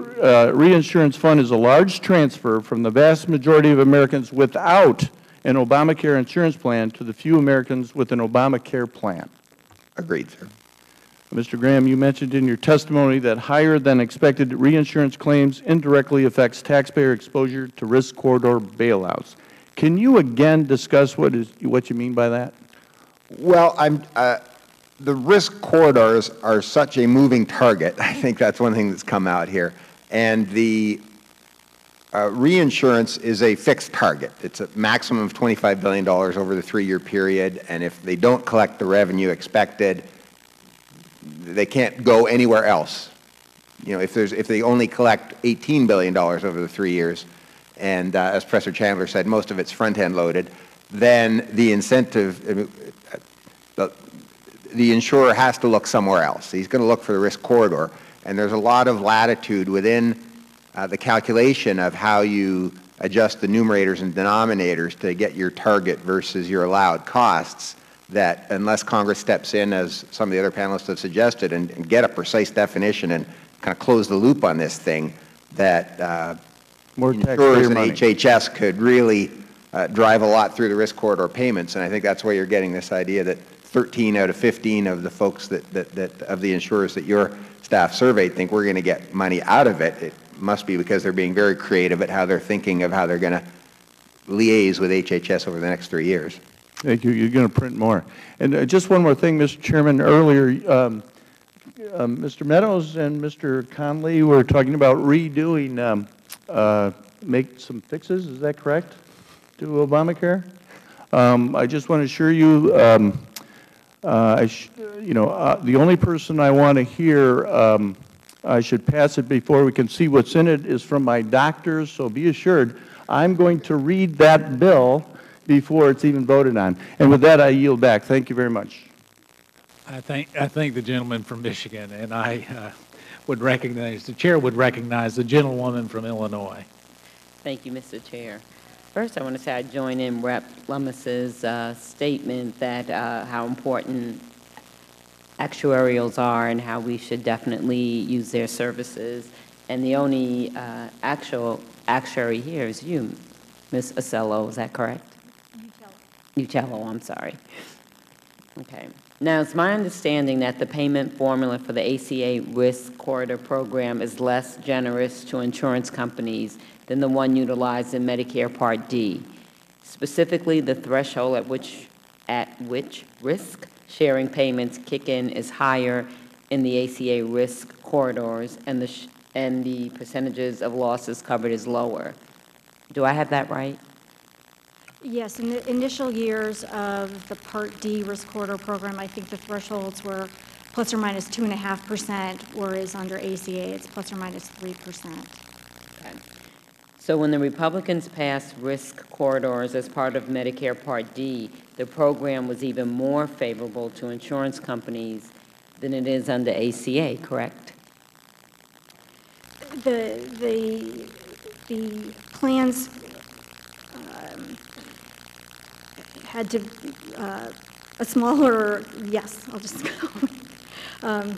Speaker 13: reinsurance fund is a large transfer from the vast majority of Americans without an Obamacare insurance plan to the few Americans with an Obamacare plan.
Speaker 6: Agreed, sir.
Speaker 13: Mr. Graham, you mentioned in your testimony that higher than expected reinsurance claims indirectly affects taxpayer exposure to risk corridor bailouts. Can you again discuss what you mean by that?
Speaker 6: Well, the risk corridors are such a moving target. I think that's one thing that's come out here. And the reinsurance is a fixed target. It's a maximum of $25 billion over the 3-year period, and if they don't collect the revenue expected, they can't go anywhere else. You know, if they only collect $18 billion over the 3 years, and as Professor Chandler said, most of it's front-end loaded, then the incentive, the insurer has to look somewhere else. He's going to look for the risk corridor, and there's a lot of latitude within the calculation of how you adjust the numerators and denominators to get your target versus your allowed costs, that unless Congress steps in, as some of the other panelists have suggested, and get a precise definition and kind of close the loop on this thing, that insurers and HHS could really drive a lot through the risk corridor payments. And I think that's why you're getting this idea that 13 out of 15 of the folks of the insurers that your staff surveyed think we're going to get money out of it. It must be because they're being very creative at how they're thinking of how they're going to liaise with HHS over the next 3 years.
Speaker 13: Thank you. You're going to print more. And just one more thing, Mr. Chairman. Earlier, Mr. Meadows and Mr. Conley were talking about redoing, make some fixes. Is that correct, to Obamacare? I just want to assure you, the only person I want to hear, I should pass it before we can see what's in it, is from my doctors. So be assured, I'm going to read that bill before it's even voted on. And with that, I yield back. Thank you very much.
Speaker 11: I thank the gentleman from Michigan, and I would recognize, the Chair would recognize the gentlewoman from Illinois.
Speaker 14: Thank you, Mr. Chair. First, I want to say I join in Rep. Lummis's statement that how important actuarials are and how we should definitely use their services. And the only actual actuary here is you, Ms. Acello. Is that correct? Uccello, I'm sorry. Okay. Now, it's my understanding that the payment formula for the ACA Risk Corridor Program is less generous to insurance companies than the one utilized in Medicare Part D. Specifically, the threshold at which risk-sharing payments kick in is higher in the ACA risk corridors, and the percentages of losses covered is lower. Do I have that right?
Speaker 8: Yes, in the initial years of the Part D risk corridor program, I think the thresholds were plus or minus 2.5%, whereas under ACA it's plus or minus 3%.
Speaker 14: Okay. So when the Republicans passed risk corridors as part of Medicare Part D, the program was even more favorable to insurance companies than it is under ACA, correct?
Speaker 8: The plans had to, a smaller, yes, I'll just go.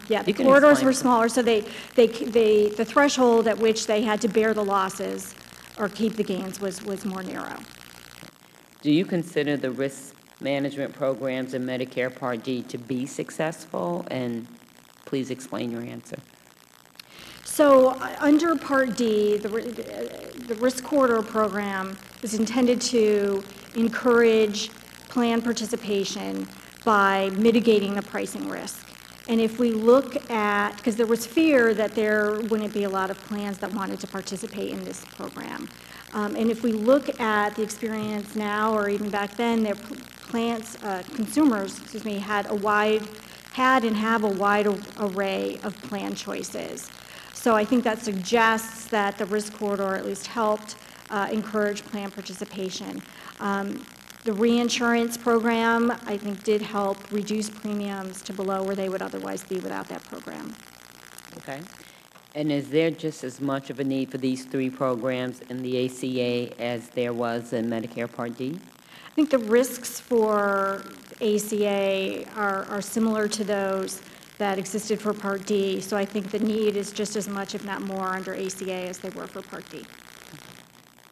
Speaker 8: Yeah, the corridors were smaller, so the threshold at which they had to bear the losses or keep the gains was more narrow.
Speaker 14: Do you consider the risk management programs in Medicare Part D to be successful? And please explain your answer.
Speaker 8: So under Part D, the risk corridor program is intended to encourage plan participation by mitigating the pricing risk. And if we look at, because there was fear that there wouldn't be a lot of plans that wanted to participate in this program. And if we look at the experience now or even back then, their consumers, had and have a wide array of plan choices. So I think that suggests that the risk corridor at least helped encourage plan participation. The reinsurance program, I think, did help reduce premiums to below where they would otherwise be without that program.
Speaker 14: Okay. And is there just as much of a need for these 3 programs in the ACA as there was in Medicare Part D?
Speaker 8: I think the risks for ACA are similar to those that existed for Part D, so I think the need is just as much, if not more, under ACA as they were for Part D.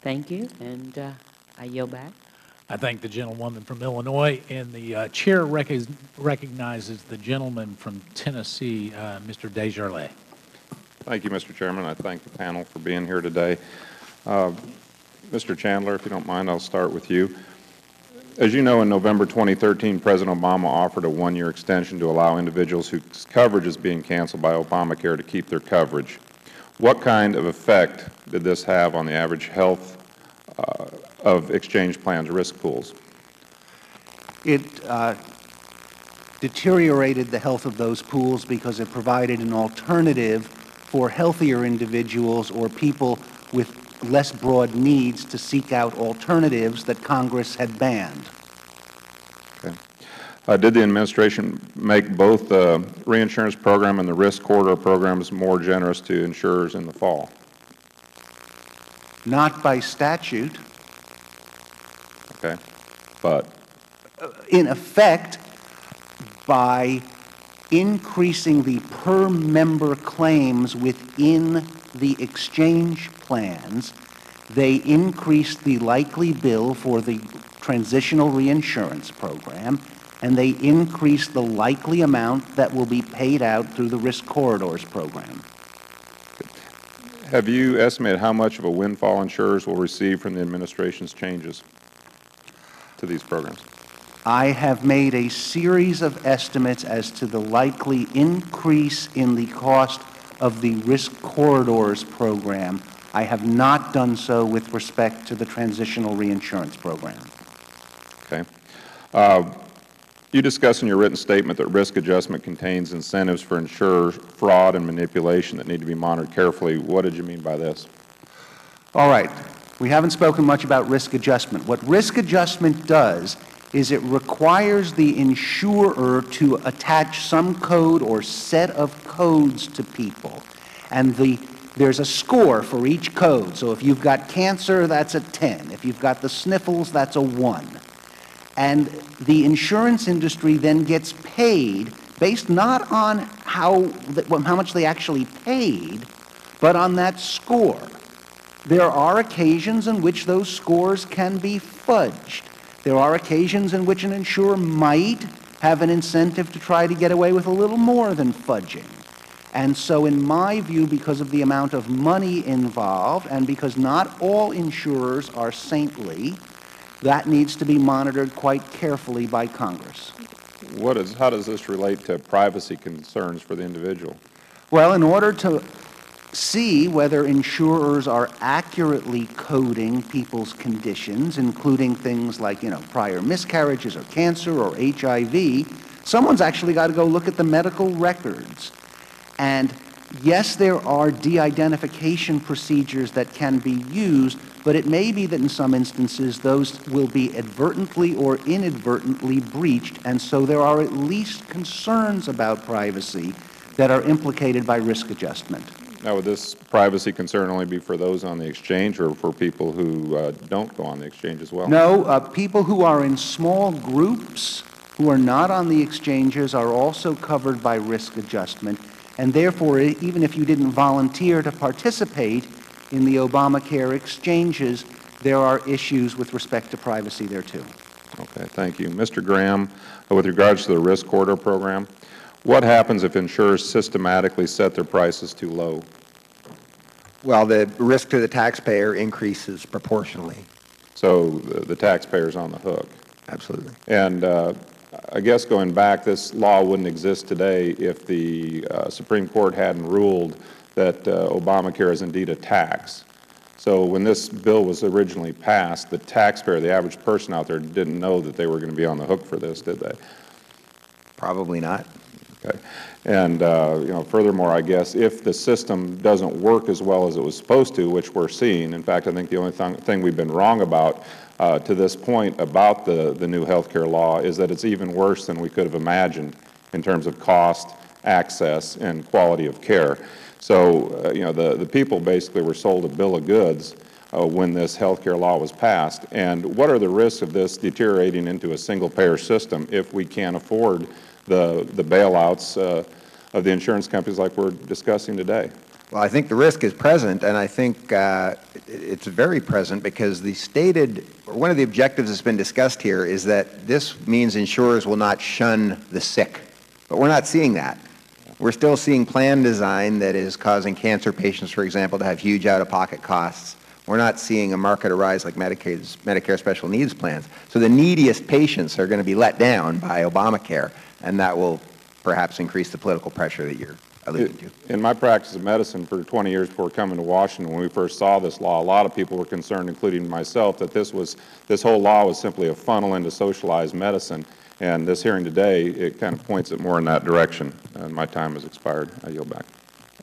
Speaker 14: Thank you, and I yield back.
Speaker 11: I thank the gentlewoman from Illinois, and the chair recognizes the gentleman from Tennessee, Mr. Desjardins.
Speaker 15: Thank you, Mr. Chairman. I thank the panel for being here today. Mr. Chandler, if you don't mind, I'll start with you. As you know, in November 2013, President Obama offered a 1-year extension to allow individuals whose coverage is being canceled by Obamacare to keep their coverage. What kind of effect did this have on the average health of exchange plans risk pools?
Speaker 7: It deteriorated the health of those pools because it provided an alternative for healthier individuals or people with less broad needs to seek out alternatives that Congress had banned.
Speaker 15: Okay. Did the administration make both the reinsurance program and the risk corridor programs more generous to insurers in the fall?
Speaker 7: Not by statute.
Speaker 15: Okay. But?
Speaker 7: In effect, by increasing the per-member claims within the exchange plans, they increased the likely bill for the transitional reinsurance program, and they increased the likely amount that will be paid out through the risk corridors program.
Speaker 15: Have you estimated how much of a windfall insurers will receive from the administration's changes to these programs?
Speaker 7: I have made a series of estimates as to the likely increase in the cost of the risk corridors program. I have not done so with respect to the transitional reinsurance program.
Speaker 15: Okay. You discuss in your written statement that risk adjustment contains incentives for insurer fraud and manipulation that need to be monitored carefully. What did you mean by this?
Speaker 7: All right. We haven't spoken much about risk adjustment. What risk adjustment does is it requires the insurer to attach some code or set of codes to people. And there's a score for each code. So if you've got cancer, that's a 10. If you've got the sniffles, that's a 1. And the insurance industry then gets paid based not on how much they actually paid, but on that score. There are occasions in which those scores can be fudged. There are occasions in which an insurer might have an incentive to try to get away with a little more than fudging. And so in my view, because of the amount of money involved and because not all insurers are saintly, that needs to be monitored quite carefully by Congress.
Speaker 15: How does this relate to privacy concerns for the individual?
Speaker 7: Well, in order to see whether insurers are accurately coding people's conditions, including things like, prior miscarriages or cancer or HIV, someone's actually got to go look at the medical records. And yes, there are de-identification procedures that can be used, but it may be that in some instances those will be advertently or inadvertently breached, and so there are at least concerns about privacy that are implicated by risk adjustment.
Speaker 15: Now, would this privacy concern only be for those on the exchange or for people who don't go on the exchange as well?
Speaker 7: No, people who are in small groups who are not on the exchanges are also covered by risk adjustment, and therefore, even if you didn't volunteer to participate in the Obamacare exchanges, there are issues with respect to privacy there, too.
Speaker 15: Okay, thank you. Mr. Graham, with regards to the risk corridor program, what happens if insurers systematically set their prices too low?
Speaker 6: Well, the risk to the taxpayer increases proportionally.
Speaker 15: So the taxpayer's on the hook.
Speaker 6: Absolutely.
Speaker 15: And I guess going back, this law wouldn't exist today if the Supreme Court hadn't ruled that Obamacare is indeed a tax. So when this bill was originally passed, the taxpayer, the average person out there, didn't know that they were going to be on the hook for this, did they?
Speaker 6: Probably not.
Speaker 15: Okay. And, furthermore, I guess if the system doesn't work as well as it was supposed to, which we're seeing, in fact, I think the only thing we've been wrong about to this point about the new health care law is that it's even worse than we could have imagined in terms of cost, access, and quality of care. So, the people basically were sold a bill of goods when this health care law was passed. And what are the risks of this deteriorating into a single-payer system if we can't afford the bailouts of the insurance companies like we're discussing today?
Speaker 6: Well, I think the risk is present, and I think it's very present because one of the objectives that's been discussed here is that this means insurers will not shun the sick. But we're not seeing that. We're still seeing plan design that is causing cancer patients, for example, to have huge out-of-pocket costs. We're not seeing a market arise like Medicare special needs plans. So the neediest patients are going to be let down by Obamacare, and that will perhaps increase the political pressure that you're alluding to.
Speaker 15: In my practice of medicine for 20 years before coming to Washington, when we first saw this law, a lot of people were concerned, including myself, that this whole law was simply a funnel into socialized medicine. And this hearing today, it kind of points it more in that direction. My time has expired. I yield back.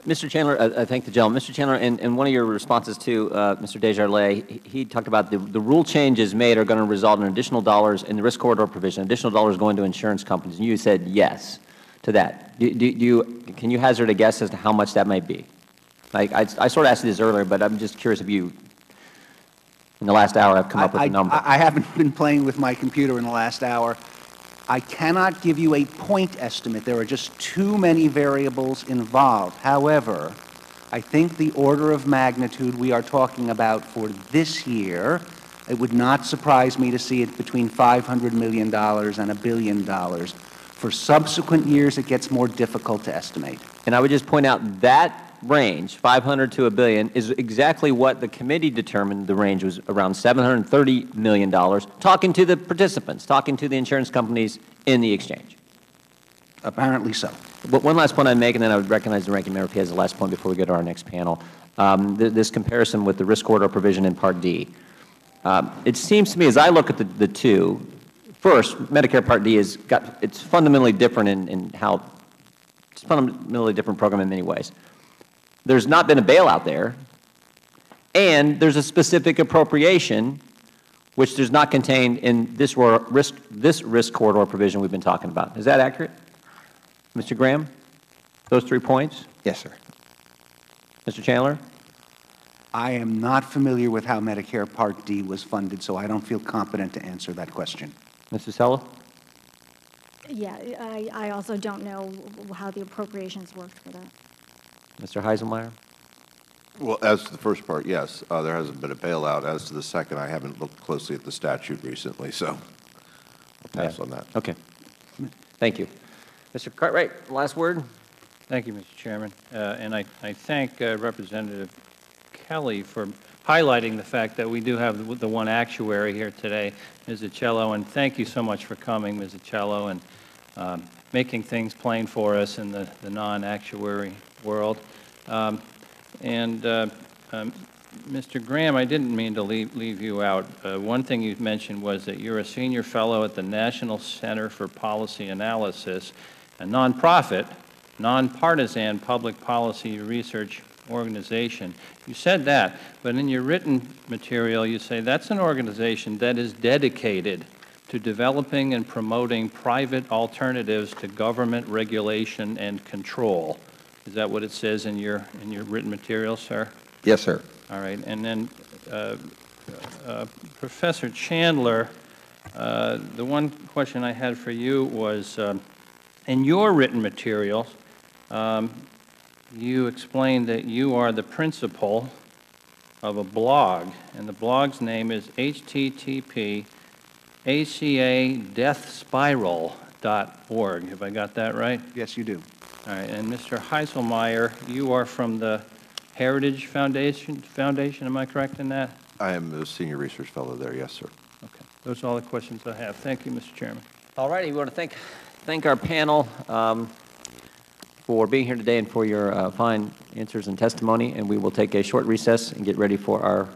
Speaker 1: Mr. Chandler, I thank the gentleman. Mr. Chandler, in one of your responses to Mr. Desjardins, he talked about the rule changes made are going to result in additional dollars in the risk corridor provision, additional dollars going to insurance companies, and you said yes to that. Can you hazard a guess as to how much that might be? I sort of asked you this earlier, but I'm just curious if you, in the last hour, have come up with a number.
Speaker 7: I haven't been playing with my computer in the last hour. I cannot give you a point estimate. There are just too many variables involved. However, I think the order of magnitude we are talking about for this year, it would not surprise me to see it between $500 million and $1 billion. For subsequent years, it gets more difficult to estimate.
Speaker 1: And I would just point out that range, 500 to $1 billion, is exactly what the committee determined the range was, around $730 million, talking to the participants, talking to the insurance companies in the exchange.
Speaker 7: Apparently so.
Speaker 1: But one last point I'd make, and then I would recognize the ranking member if he has the last point before we go to our next panel. This comparison with the risk corridor provision in Part D. It seems to me, as I look at the two, first, Medicare Part D it's fundamentally different in how, it's a fundamentally different program in many ways. There's not been a bailout there, and there's a specific appropriation which there's not contained in this risk corridor provision we've been talking about. Is that accurate, Mr. Graham? Those 3 points?
Speaker 6: Yes, sir.
Speaker 1: Mr. Chandler?
Speaker 7: I am not familiar with how Medicare Part D was funded, so I don't feel competent to answer that question.
Speaker 1: Mrs. Sello?
Speaker 8: Yeah, I also don't know how the appropriations worked for that.
Speaker 1: Mr. Heiselmeyer?
Speaker 9: Well, as to the first part, yes, there hasn't been a bailout. As to the second, I haven't looked closely at the statute recently, so I'll pass on that.
Speaker 1: Okay. Thank you. Mr. Cartwright, last word.
Speaker 2: Thank you, Mr. Chairman. And I thank Representative Kelly for highlighting the fact that we do have the one actuary here today, Ms. Acello, and thank you so much for coming, Ms. Acello, and making things plain for us in the non-actuary world. Mr. Graham, I didn't mean to leave you out. One thing you mentioned was that you're a senior fellow at the National Center for Policy Analysis, a nonprofit, nonpartisan public policy research organization. You said that, but in your written material you say that's an organization that is dedicated to developing and promoting private alternatives to government regulation and control. Is that what it says in your written material, sir?
Speaker 6: Yes, sir.
Speaker 2: All right. And then Professor Chandler, the one question I had for you was, in your written materials, you explained that you are the principal of a blog, and the blog's name is http://acadeathspiral.org. Have I got that right?
Speaker 7: Yes, you do.
Speaker 2: All right. And Mr. Heiselmeyer, you are from the Heritage Foundation, am I correct in that?
Speaker 9: I am a senior research fellow there, yes, sir.
Speaker 2: Okay. Those are all the questions I have. Thank you, Mr. Chairman.
Speaker 1: All righty. We want to thank our panel for being here today and for your fine answers and testimony, and we will take a short recess and get ready for our